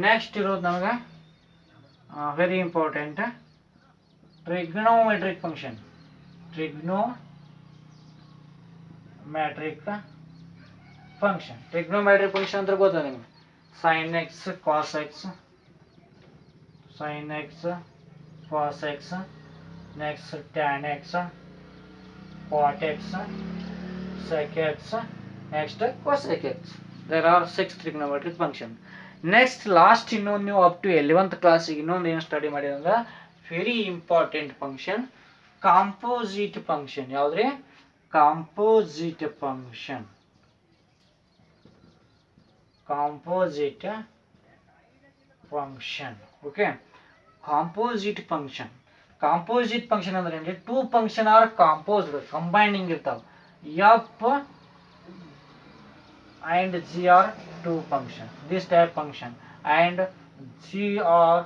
ನೆಕ್ಸ್ಟ್ ಇರೋದು ನಮಗೆ very important trigonometric function. Trigonometric function ಅಂದ್ರೆ ಗೊತ್ತಾ ನಿಮಗೆ sine x cos x, sin x cos x, next tan x cot x, sec x, next cosec x. There are 6 trigonometric functions. Next last ಇನ್ನೊಂದು ನೀವು up to 11th class ಇನ್ನೊಂದು ಏನು study ಮಾಡಿದ್ರೆ ಅಂದ್ರೆ very important function composite function. ಯಾವ್ದ್ರಿ composite function. Composite function. Okay, composite function. Composite function ಅಂದ್ರೆ ಏನ್ರಿ two function are composed combining ಇರ್ತಾವ. F and g are two function, this type function, and g or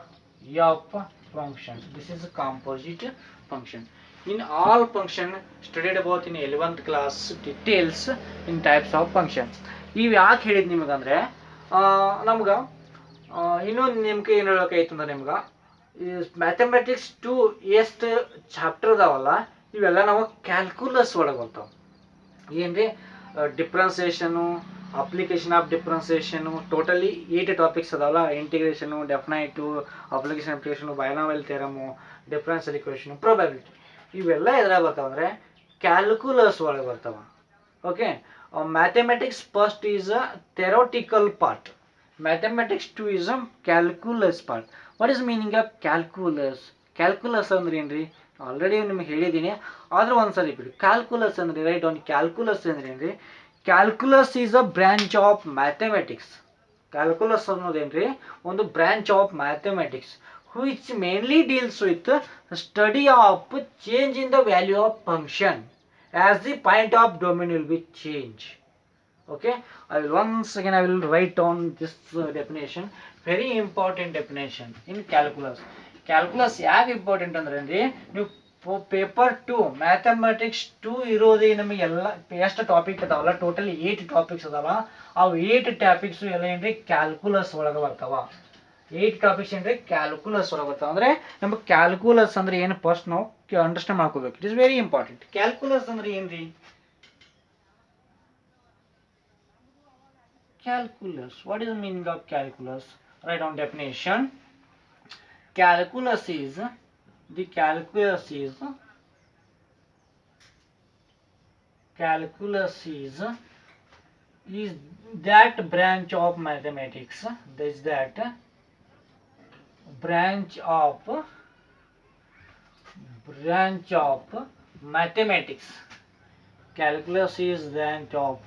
f function. This is a composite function. In all function studied about in 11th class details in types of function. ಇವು ಯಾಕೆ ಹೇಳಿದ್ ನಿಮಗಂದ್ರೆ ನಮ್ಗೆ ಇನ್ನೊಂದು ನಿಮ್ಗೆ ಏನು ಹೇಳೋಕೈತೆ ಅಂದ್ರೆ ನಿಮ್ಗೆ ಈ ಮ್ಯಾಥಮೆಟಿಕ್ಸ್ 2 ಎಷ್ಟು ಚಾಪ್ಟರ್ ಅದಾವಲ್ಲ ಇವೆಲ್ಲ ನಾವು ಕ್ಯಾಲ್ಕುಲಸ್ ಒಳಗೆ ಬರ್ತಾವೆ. ಏನ್ರಿ differentiation, application of differentiation, totally 8 topics ಅದಾವಲ್ಲ. Integration, definite, application, binomial theorem, differential equation, probability ಇವೆಲ್ಲ ಎದ್ರಾಗ ಬರ್ತಾವ ಅಂದರೆ ಕ್ಯಾಲ್ಕುಲಸ್ ಒಳಗೆ ಬರ್ತಾವ. Okay, mathematics first is a theoretical part, mathematics 2 is a calculus part. What is meaning of calculus? Calculus ಅಂದ್ರೆ ಏನ್ರಿ already ನಿಮ್ಗೆ ಹೇಳಿದ್ದೀನಿ, ಆದ್ರೂ ಒಂದ್ಸರಿ ಬಿಡಿ. ಕ್ಯಾಲ್ಕುಲಸ್ ಅಂದ್ರೆ ರೈಟ್ ಆನ್. ಕ್ಯಾಲ್ಕುಲಸ್ ಅಂದ್ರೆ ಏನ್ರಿ calculus is a branch of mathematics. Calculus ಅನ್ನೋದೇನ್ರಿ ಒಂದು branch of mathematics which mainly deals with study of change in the value of function as the point of domain will be change. Okay, I will once again I will write down this definition, very important definition in calculus. Calculus ಯಾಕೆ important ಅಂದ್ರೆ ನೀವು paper 2 mathematics 2 ಇರೋದೇ ನಮಗೆ ಎಲ್ಲ ಎಷ್ಟು topic ಅದಾವಲ್ಲ totally 8 topics ಅದಾವ. ಅವು 8 topics ಎಲ್ಲ ಏನ್ರಿ ಕ್ಯಾಲ್ಕುಲಸ್ ಒಳಗೆ ಬರ್ತಾವ. 8 ಟಾಪಿಕ್ಸ್ ಏನ್ರಿ ಕ್ಯಾಲ್ಕುಲಸ್ ಒಳಗೆ ಬರ್ತಾವ. ಅಂದ್ರೆ ನಮಗೆ ಕ್ಯಾಲ್ಕುಲಸ್ ಅಂದ್ರೆ ಏನು ಫಸ್ಟ್ ನಾವು ಅಂಡರ್ಸ್ಟ್ಯಾಂಡ್ ಮಾಡ್ಕೋಬೇಕು. It is very important. Calculus ಅಂದ್ರೆ ಏನ್ರಿ calculus? What is the meaning of calculus? Write down definition. Calculus is that branch of mathematics. This that branch of mathematics. Calculus is branch of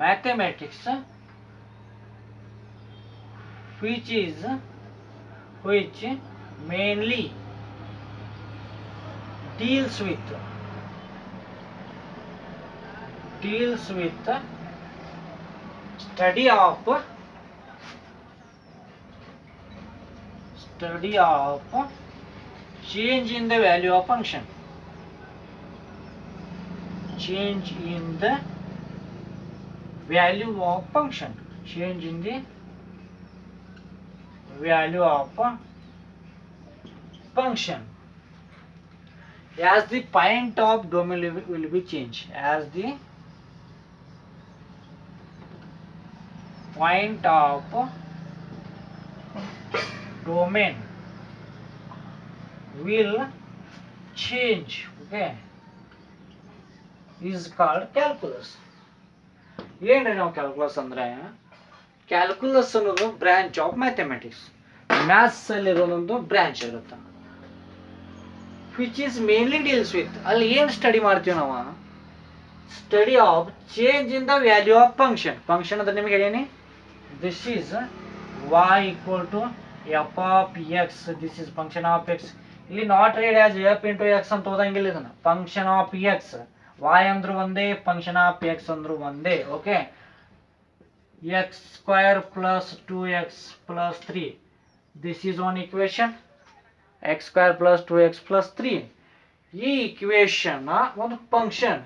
mathematics which mainly deals with study of change in the value of function. Change in the value of function. Change in the value of function as the point of domain will be changed. As the point of domain will change, okay, is called calculus. ಏನ್ರಿ ನಾವು calculus ಅಂದ್ರೆ calculus ಅನ್ನೋದು branch of mathematics. Maths ಅಲ್ಲಿ ಇರೋದೊಂದು branch ಇರುತ್ತೆ. Which is mainly deals with, ಅಲ್ಲಿ ಏನು study ಮಾಡ್ತೀವಿ ನಾವು, study of change in the value of function. Function ಅಂದ್ರೆ ನಿಮಗೆ ಹೇಳೀನಿ, this is y equal to f of x, this is function of x. ಇಲ್ಲಿ not read as f into x ಅಂತ ಓದಂಗಿಲ್ಲ, ಇದನ್ನ ಫಂಕ್ಷನ್ ಆಫ್ x. y ಅಂದ್ರು ಒಂದೇ, function of x ಅಂದ್ರು ಒಂದೇ. Okay, x square plus 2x plus 3, this is one equation. x square plus 2x plus 3, ಈ equation ಒಂದು function.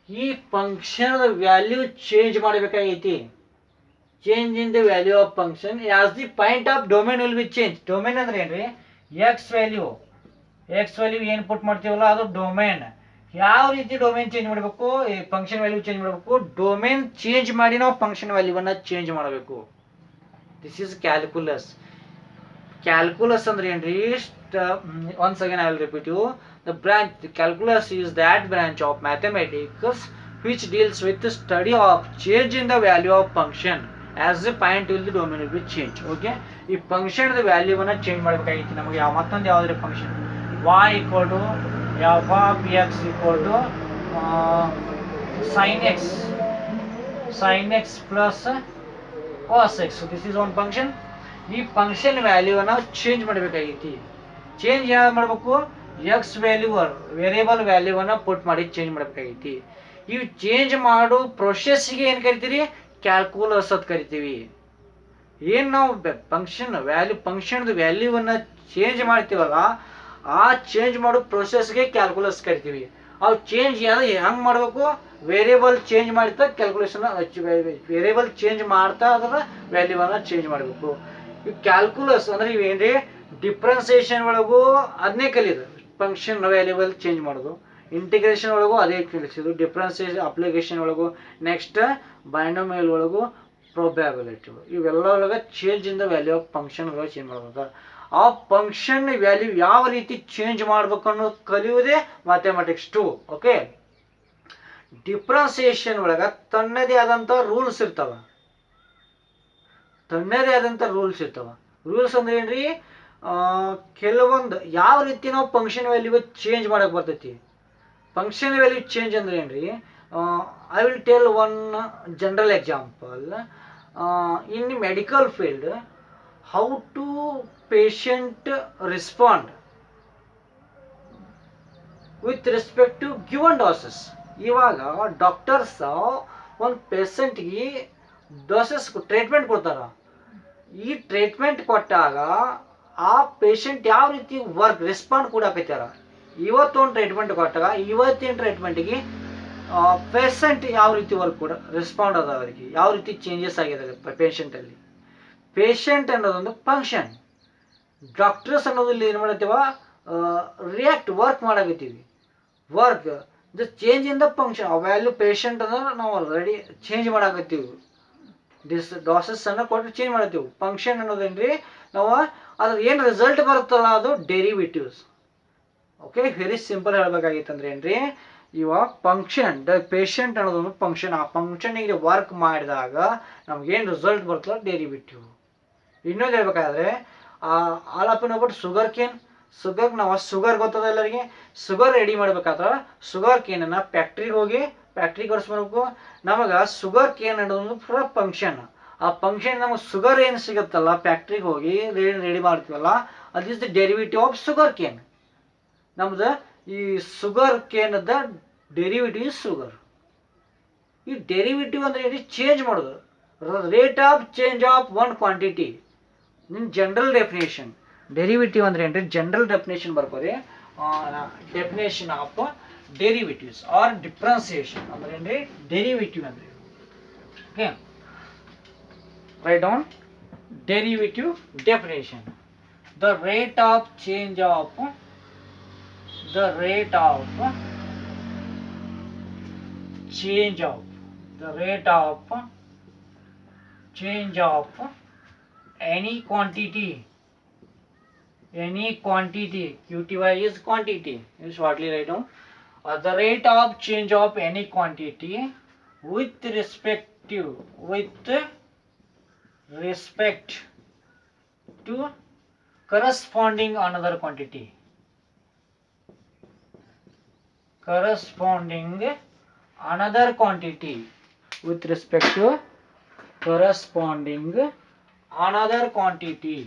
ಈ ಫಂಕ್ಷನ್ ವ್ಯಾಲ್ಯೂ ಚೇಂಜ್ ಮಾಡಬೇಕಾಗೈತಿ. Change in the value of function as the point of domain will be change. Domain ಅಂದ್ರೆ ಏನ್ರಿ, X value ಏನು ಪುಟ್ ಮಾಡ್ತೀವಲ್ಲ ಅದು domain. ಯಾವ ರೀತಿ ಡೊಮೇನ್ ಚೇಂಜ್ ಮಾಡಬೇಕು, ಫಂಕ್ಷನ್ ವ್ಯಾಲ್ಯೂ ಚೇಂಜ್ ಮಾಡಬೇಕು. ಡೊಮೇನ್ ಚೇಂಜ್ ಮಾಡಿ ನಾವು ಫಂಕ್ಷನ್ ವ್ಯಾಲ್ಯೂವನ್ನ ಚೇಂಜ್ ಮಾಡಬೇಕು. This is calculus. ಕ್ಯಾಲ್ಕುಲಸ್ ಅಂದ್ರೆ ಏನ್ರಿ, once again I will repeat you, the calculus is that branch of mathematics which deals with the study of change in the value of function as the point will the domain will be change. Okay, ಈ function the ವ್ಯಾಲ್ಯೂವನ್ನ change ಮಾಡಬೇಕಾಗಿತ್ತು ನಮಗೆ. ಮತ್ತೊಂದು ಯಾವ್ದಾದ್ರು function y equal to f of x equal to sin x plus cos x. So this is one function. ಈ function ವ್ಯಾಲ್ಯೂವನ್ನ change ಮಾಡಬೇಕಾಗಿತ್ತು. Change ಯಾವ್ದು ಮಾಡಬೇಕು, X value variable ವ್ಯಾಲ್ಯೂವನ್ನ ಪುಟ್ ಮಾಡಿ ಚೇಂಜ್ ಮಾಡಬೇಕಾಗೈತಿ. ಇವು ಚೇಂಜ್ ಮಾಡೋ ಪ್ರೊಸೆಸ್ಗೆ ಏನು ಕರಿತೀರಿ, ಕ್ಯಾಲ್ಕುಲಸ್ ಅಂತ ಕರಿತೀವಿ. ಏನು ನಾವು ಫಂಕ್ಷನ್ ವ್ಯಾಲ್ಯೂವನ್ನ ಚೇಂಜ್ ಮಾಡ್ತೀವಲ್ಲ, ಆ ಚೇಂಜ್ ಮಾಡೋ ಪ್ರೊಸೆಸ್ಗೆ ಕ್ಯಾಲ್ಕುಲಸ್ ಕರಿತೀವಿ. ಅವು ಚೇಂಜ್ ಯಾವ್ದು ಹೆಂಗೆ ಮಾಡಬೇಕು, ವೇರಿಯಬಲ್ ಚೇಂಜ್ ಮಾಡ್ತಾ ಕ್ಯಾಲ್ಕುಲೇಷನ್, ವೇರಿಯಬಲ್ ಚೇಂಜ್ ಮಾಡ್ತಾ ಅದರ ವ್ಯಾಲ್ಯೂವನ್ನ ಚೇಂಜ್ ಮಾಡಬೇಕು. ಈ ಕ್ಯಾಲ್ಕುಲಸ್ ಅಂದ್ರೆ ಇವೇನ್ರಿ, ಡಿಫ್ರೆನ್ಸಿಯೇಷನ್ ಒಳಗೂ ಅದನ್ನೇ ಕಲಿಯೋದು, ಫಂಕ್ಷನ್ ವ್ಯಾಲ್ಯೂಬಲ್ ಚೇಂಜ್ ಮಾಡೋದು. ಇಂಟಿಗ್ರೇಷನ್ ಒಳಗೂ ಅದೇ ಕಲಿಸೋದು, ಡಿಫ್ರೆನ್ಸಿಯೇಷನ್ ಅಪ್ಲಿಕೇಶನ್ ಒಳಗೂ, ನೆಕ್ಸ್ಟ್ ಬೈನೋಮಿಯಲ್ ಒಳಗೂ, ಪ್ರೊಬ್ಯಾಬಿಲಿಟಿ, ಇವೆಲ್ಲ ಒಳಗೆ change in the value of function change ಮಾಡ್ಬೇಕು. ಆ ಫಂಕ್ಷನ್ ವ್ಯಾಲ್ಯೂ ಯಾವ ರೀತಿ ಚೇಂಜ್ ಮಾಡ್ಬೇಕು ಅನ್ನೋದು ಕಲಿಯೋದೇ ಮ್ಯಾಥಮೆಟಿಕ್ಸ್ 2. ಓಕೆ, ಡಿಫ್ರೆನ್ಸಿಯೇಷನ್ ಒಳಗೆ ತನ್ನದೇ ಆದಂಥ ರೂಲ್ಸ್ ಇರ್ತಾವ. ರೂಲ್ಸ್ ಅಂದ್ರೆ ಏನ್ರಿ, ಕೆಲವೊಂದು ಯಾವ ರೀತಿ ನಾವು ಫಂಕ್ಷನ್ ವ್ಯಾಲ್ಯೂ ಚೇಂಜ್ ಮಾಡಕ್ ಬರ್ತೈತಿ. ಫಂಕ್ಷನ್ ವ್ಯಾಲ್ಯೂ ಚೇಂಜ್ ಅಂದ್ರೆ ಏನ್ರಿ, I will tell one general example. In medical field, how to patient respond with respect to given doses. ಇವಾಗ ಡಾಕ್ಟರ್ಸ್ ಒಂದು ಪೇಷಂಟ್ಗೆ ಡೋಸಸ್ ಟ್ರೀಟ್ಮೆಂಟ್ ಕೊಡ್ತಾರ. ಈ ಟ್ರೀಟ್ಮೆಂಟ್ ಕೊಟ್ಟಾಗ ಆ ಪೇಷಂಟ್ ಯಾವ ರೀತಿ ರೆಸ್ಪಾಂಡ್ ಕೊಡಾಕತ್ತಾರ. ಇವತ್ತೊಂದು ಟ್ರೀಟ್ಮೆಂಟ್ ಕೊಟ್ಟಾಗ ಇವತ್ತಿನ ಟ್ರೀಟ್ಮೆಂಟ್ಗೆ ಪೇಷಂಟ್ ಯಾವ ರೀತಿ ರೆಸ್ಪಾಂಡ್ ಅದ, ಅವರಿಗೆ ಯಾವ ರೀತಿ ಚೇಂಜಸ್ ಆಗಿದೆ ಪೇಷಂಟಲ್ಲಿ. ಪೇಷಂಟ್ ಅನ್ನೋದೊಂದು ಫಂಕ್ಷನ್. ಡಾಕ್ಟರ್ಸ್ ಅನ್ನೋದಲ್ಲಿ ಏನು ಮಾಡತ್ತೀವ, ವರ್ಕ್ ಮಾಡಾಕತ್ತೀವಿ. The change in the function value patient ಅಂದ್ರೆ ನಾವು ಆಲ್ರೆಡಿ ಚೇಂಜ್ ಮಾಡಾಕತ್ತೀವಿ. ಡೋಸಸ್ ಅನ್ನ ಕೊಟ್ಟು ಚೇಂಜ್ ಮಾಡ್ತೀವಿ. ಫಂಕ್ಷನ್ ಅನ್ನೋದೇನ್ರಿ, ನಾವು ಅದ್ರ ಏನು ರಿಸಲ್ಟ್ ಬರುತ್ತಲ್ಲ ಅದು ಡೆರಿವೇಟಿವ್ಸ್. ಓಕೆ, ವೆರಿ ಸಿಂಪಲ್ ಹೇಳ್ಬೇಕಾಗಿತ್ತಂದ್ರೆ ಏನ್ರಿ, ಇವಾಗ ಫಂಕ್ಷನ್ ಪೇಷಂಟ್ ಅನ್ನೋದೊಂದು ಫಂಕ್ಷನ್. ಆ ಫಂಕ್ಷನ್ಗೆ ವರ್ಕ್ ಮಾಡಿದಾಗ ನಮ್ಗೇನು ರಿಸಲ್ಟ್ ಬರ್ತಲ್ಲ ಡೆರಿವೇಟಿವ್. ಇನ್ನೊಂದು ಹೇಳ್ಬೇಕಾದ್ರೆ ಆಲಪಿನ ಒಬ್ಬಟ್ಟು ನಾವು ಶುಗರ್ ಗೊತ್ತದ ಎಲ್ಲರಿಗೆ. ಶುಗರ್ ರೆಡಿ ಮಾಡ್ಬೇಕಾದ್ರೆ ಶುಗರ್ ಕೇನನ್ನ ಫ್ಯಾಕ್ಟ್ರಿಗೆ ಹೊರಿಸ್ಬೇಕು. ನಮಗೆ ಶುಗರ್ ಕೇನ್ ಅನ್ನೋದು ಫಂಕ್ಷನ್. ಆ ಫಂಕ್ಷನ್ ನಮಗೆ ಶುಗರ್ ಏನು ಸಿಗುತ್ತಲ್ಲ ಫ್ಯಾಕ್ಟ್ರಿಗೆ ಹೋಗಿ ರೆಡಿ ಮಾಡ್ತೀವಲ್ಲ, ಅದು is the derivative of sugar cane. ನಮ್ದು ಈ ಶುಗರ್ ಕೇನದ ಡೆರಿವೇಟಿವ್ ಶುಗರ್. ಈ ಡೆರಿವೇಟಿವ್ ಅಂದ್ರೆ ಏನು, ಚೇಂಜ್ ಮಾಡೋದು, rate of change of one quantity. In general definition derivative ಅಂದ್ರೆ ಏನ್ರಿ, ಜನರಲ್ ಡೆಫಿನೇಷನ್ ಬರ್ಕೋರಿ. Definition of derivatives or differentiation ಅಂದ್ರೆ ಏನ್ರಿ, ಡೆರಿವೇಟಿವ್ ಅಂದ್ರೆ. Okay, write down derivative definition. The rate of change of any quantity, QTY is quantity, you shortly write down. The rate of change of any quantity with respect to corresponding another quantity. corresponding another quantity with respect to corresponding another quantity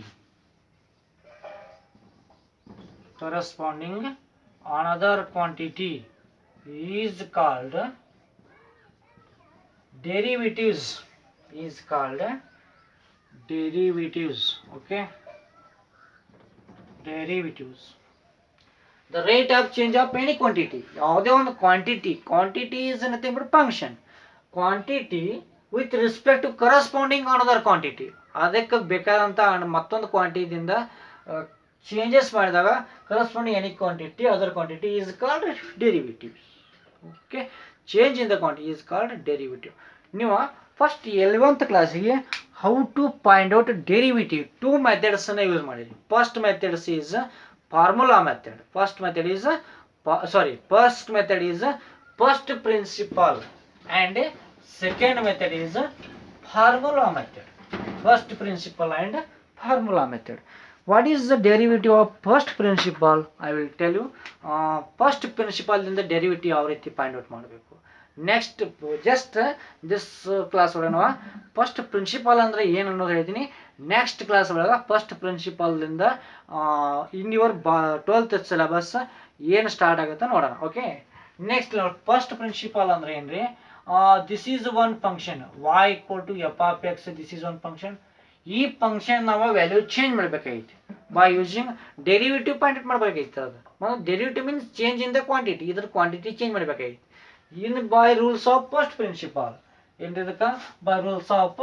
is called derivatives. Okay, derivatives. The rate of change of any quantity. ಯಾವುದೇ ಒಂದು quantity is nothing but function. Quantity with respect to corresponding another quantity. ಅದಕ್ಕೆ ಬೇಕಾದಂತ ಮತ್ತೊಂದು ಕ್ವಾಂಟಿಟಿಯಿಂದ changes ಮಾಡಿದಾಗ corresponding any quantity, other quantity is called derivatives. Okay, change in the quantity is called derivative. ನೀವು first 11th ಕ್ಲಾಸಿಗೆ how to find out derivative two methods ಅನ್ನ use ಮಾಡಿರಿ. First methods is formula method. First method is first principle, and second method is formula method. First principle and formula method. What is the derivative of first principle? I will tell you. First principle ಇಂದ derivative ಯಾವ ರೀತಿ find out ಮಾಡಬೇಕು. Next just this class ಒಳಗೆ ನಾವು first principle ಅಂದರೆ ಏನು ಅನ್ನೋದು ಹೇಳ್ತೀನಿ. ನೆಕ್ಸ್ಟ್ ಕ್ಲಾಸ್ ಒಳಗೆ ಫಸ್ಟ್ ಪ್ರಿನ್ಸಿಪಲ್ದಿಂದ ಇನ್ ಯುವರ್ 12th ಸಿಲೆಬಸ್ ಏನು ಸ್ಟಾರ್ಟ್ ಆಗುತ್ತೆ ನೋಡೋಣ. ಓಕೆ, ನೆಕ್ಸ್ಟ್ ಫಸ್ಟ್ ಪ್ರಿನ್ಸಿಪಲ್ ಅಂದ್ರೆ ಏನ್ರಿ? This is one function y equal to f of x. This is one function. ಈ ಫಂಕ್ಷನ್ ನಾವು ವ್ಯಾಲ್ಯೂ ಚೇಂಜ್ ಮಾಡಬೇಕಾಗಿತ್ತು by using derivative point out ಮಾಡಬೇಕಾಗಿತ್ತು. ಅದು derivative means change in the quantity. ಇದ್ರ quantity change ಮಾಡಬೇಕಾಗಿತ್ತು in by rules of first principle. Endedaka by rules of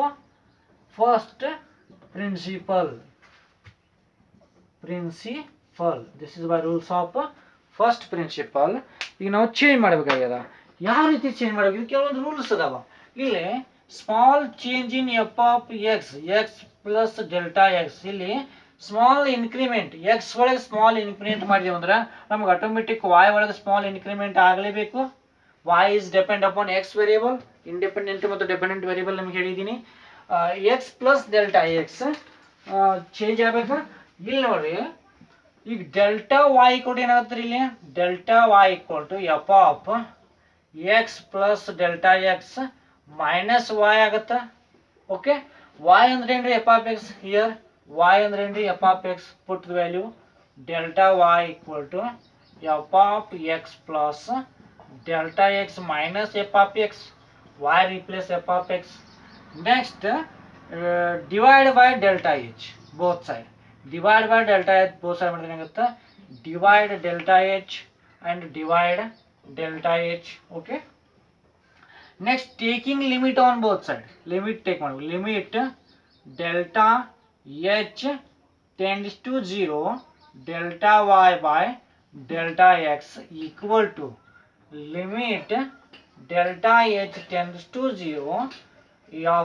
first principle. This is by rules of first principle. ಈಗ ನಾವು change ಮಾಡಬೇಕಾಗ್ಯದ. ಯಾವ ರೀತಿ change ಮಾಡಬೇಕು? ಕೆಲವೊಂದು ರೂಲ್ಸ್ ಅದಾವ. ಇಲ್ಲಿ small change in f of x plus delta x. ಇಲ್ಲಿ small increment x ಒಳಗೆ ಸ್ಮಾಲ್ ಇನ್ಕ್ರಿಮೆಂಟ್ ಮಾಡಿದೆವು ಅಂದ್ರೆ ನಮ್ಗೆ ಆಟೋಮೆಟಿಕ್ ವಾಯ್ ಒಳಗೆ ಸ್ಮಾಲ್ ಇನ್ಕ್ರಿಮೆಂಟ್ ಆಗಲೇಬೇಕು. y is depend upon x variable, independent ಮತ್ತು ಡಿಪೆಂಡೆಂಟ್ ವೇರಿಯಬಲ್ ನಿಮಗೆ ಹೇಳಿದ್ದೀನಿ. x plus delta x change ಆಗಬೇಕಾ? ಇಲ್ಲಿ ನೋಡ್ರಿ, ಈಗ ಡೆಲ್ಟಾ y ಕೊಟ್ಟು ಏನಾಗುತ್ತೆ ಇಲ್ಲಿ? Delta y equal to f of x plus delta x minus y ಆಗುತ್ತೆ. ಓಕೆ, y ಅಂದ್ರೆ ಏನ್ರಿ? F of x. Here y ಅಂದ್ರೆ ಏನ್ರಿ? F of x. Put the value delta y equal to f of x plus delta x minus f of x. y replace f of x. Next divide by delta h both side. Divide by delta h both side ಮಾಡಿದ್ರೆ ಏನಾಗುತ್ತೆ? Divide delta h and divide delta h. Okay, next taking limit on both side. Limit take ಮಾಡಿ. Limit delta h tends to 0 delta y by delta x equal to limit delta h tends to 0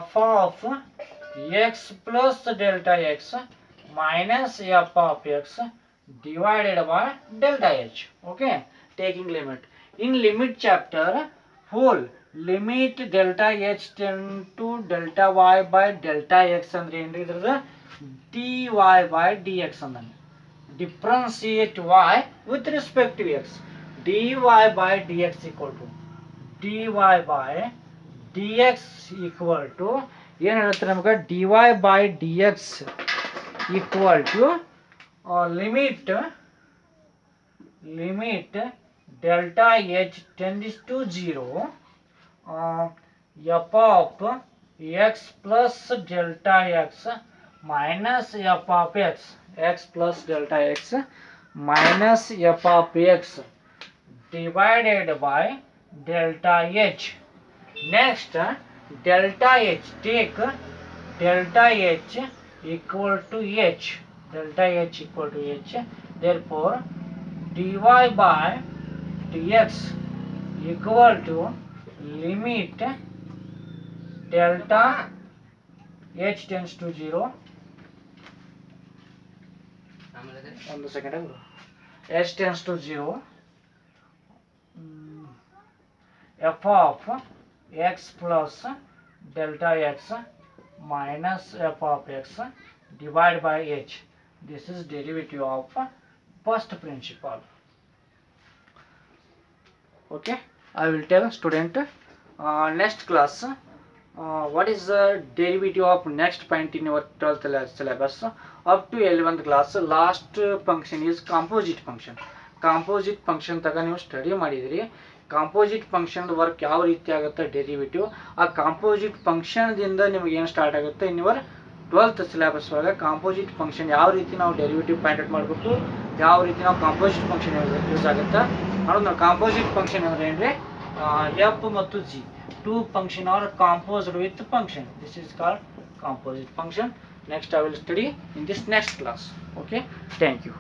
f of x plus delta x minus f of x divided by delta h. Okay, taking limit. In limit chapter whole limit delta h tend to delta y by delta x ಅಂದ್ರೆ ಏನ್ರಿ? ಇದ್ರದ dy by dx ಅಂದ್ರೆ differentiate y with respect to x. dy by dx equal to ಏನು ಹೇಳುತ್ತೆ ನಮಗೆ? dy by dx equal to limit delta h tends to 0 f of x plus delta x minus f of x plus delta x minus f of x divided by delta h. Next delta h, take delta h equal to h. Therefore dy by dx equal to limit delta h tends to 0. ಒಂದು second. h tends to 0 f of x plus delta x minus f of x divided by h. This is derivative of first principle. Okay, I will tell student next class what is the derivative of next point in your 12th syllabus up to 11th class. Last function is composite function. Composite function ತಗ ನೀವು study ಮಾಡಿದ್ರಿ. Composite function work ಯಾವ ರೀತಿ ಆಗುತ್ತೆ derivative, ಆ composite ಫಂಕ್ಷನ್ದಿಂದ ನಿಮಗೆ ಏನು start ಆಗುತ್ತೆ ಇನ್ ಯುವರ್ 12th ಸಿಲೆಬಸ್ ಒಳಗೆ ಕಾಂಪೋಸಿಟ್ ಫಂಕ್ಷನ್ ಯಾವ ರೀತಿ ನಾವು ಡೆರಿವೇಟಿವ್ ಫೈಂಡ್ ಔಟ್ ಮಾಡಬೇಕು, ಯಾವ ರೀತಿ ನಾವು ಕಾಂಪೋಸಿಟ್ ಫಂಕ್ಷನ್ ಯೂಸ್ ಆಗುತ್ತೆ ಅನ್ನೋದು. ನಾವು ಕಾಂಪೋಸಿಟ್ ಫಂಕ್ಷನ್ ಅಂದ್ರೆ ಏನ್ರಿ, ಎಫ್ ಮತ್ತು g two function are composed with function. This is called composite function. Next I will study in this next class. Okay, thank you.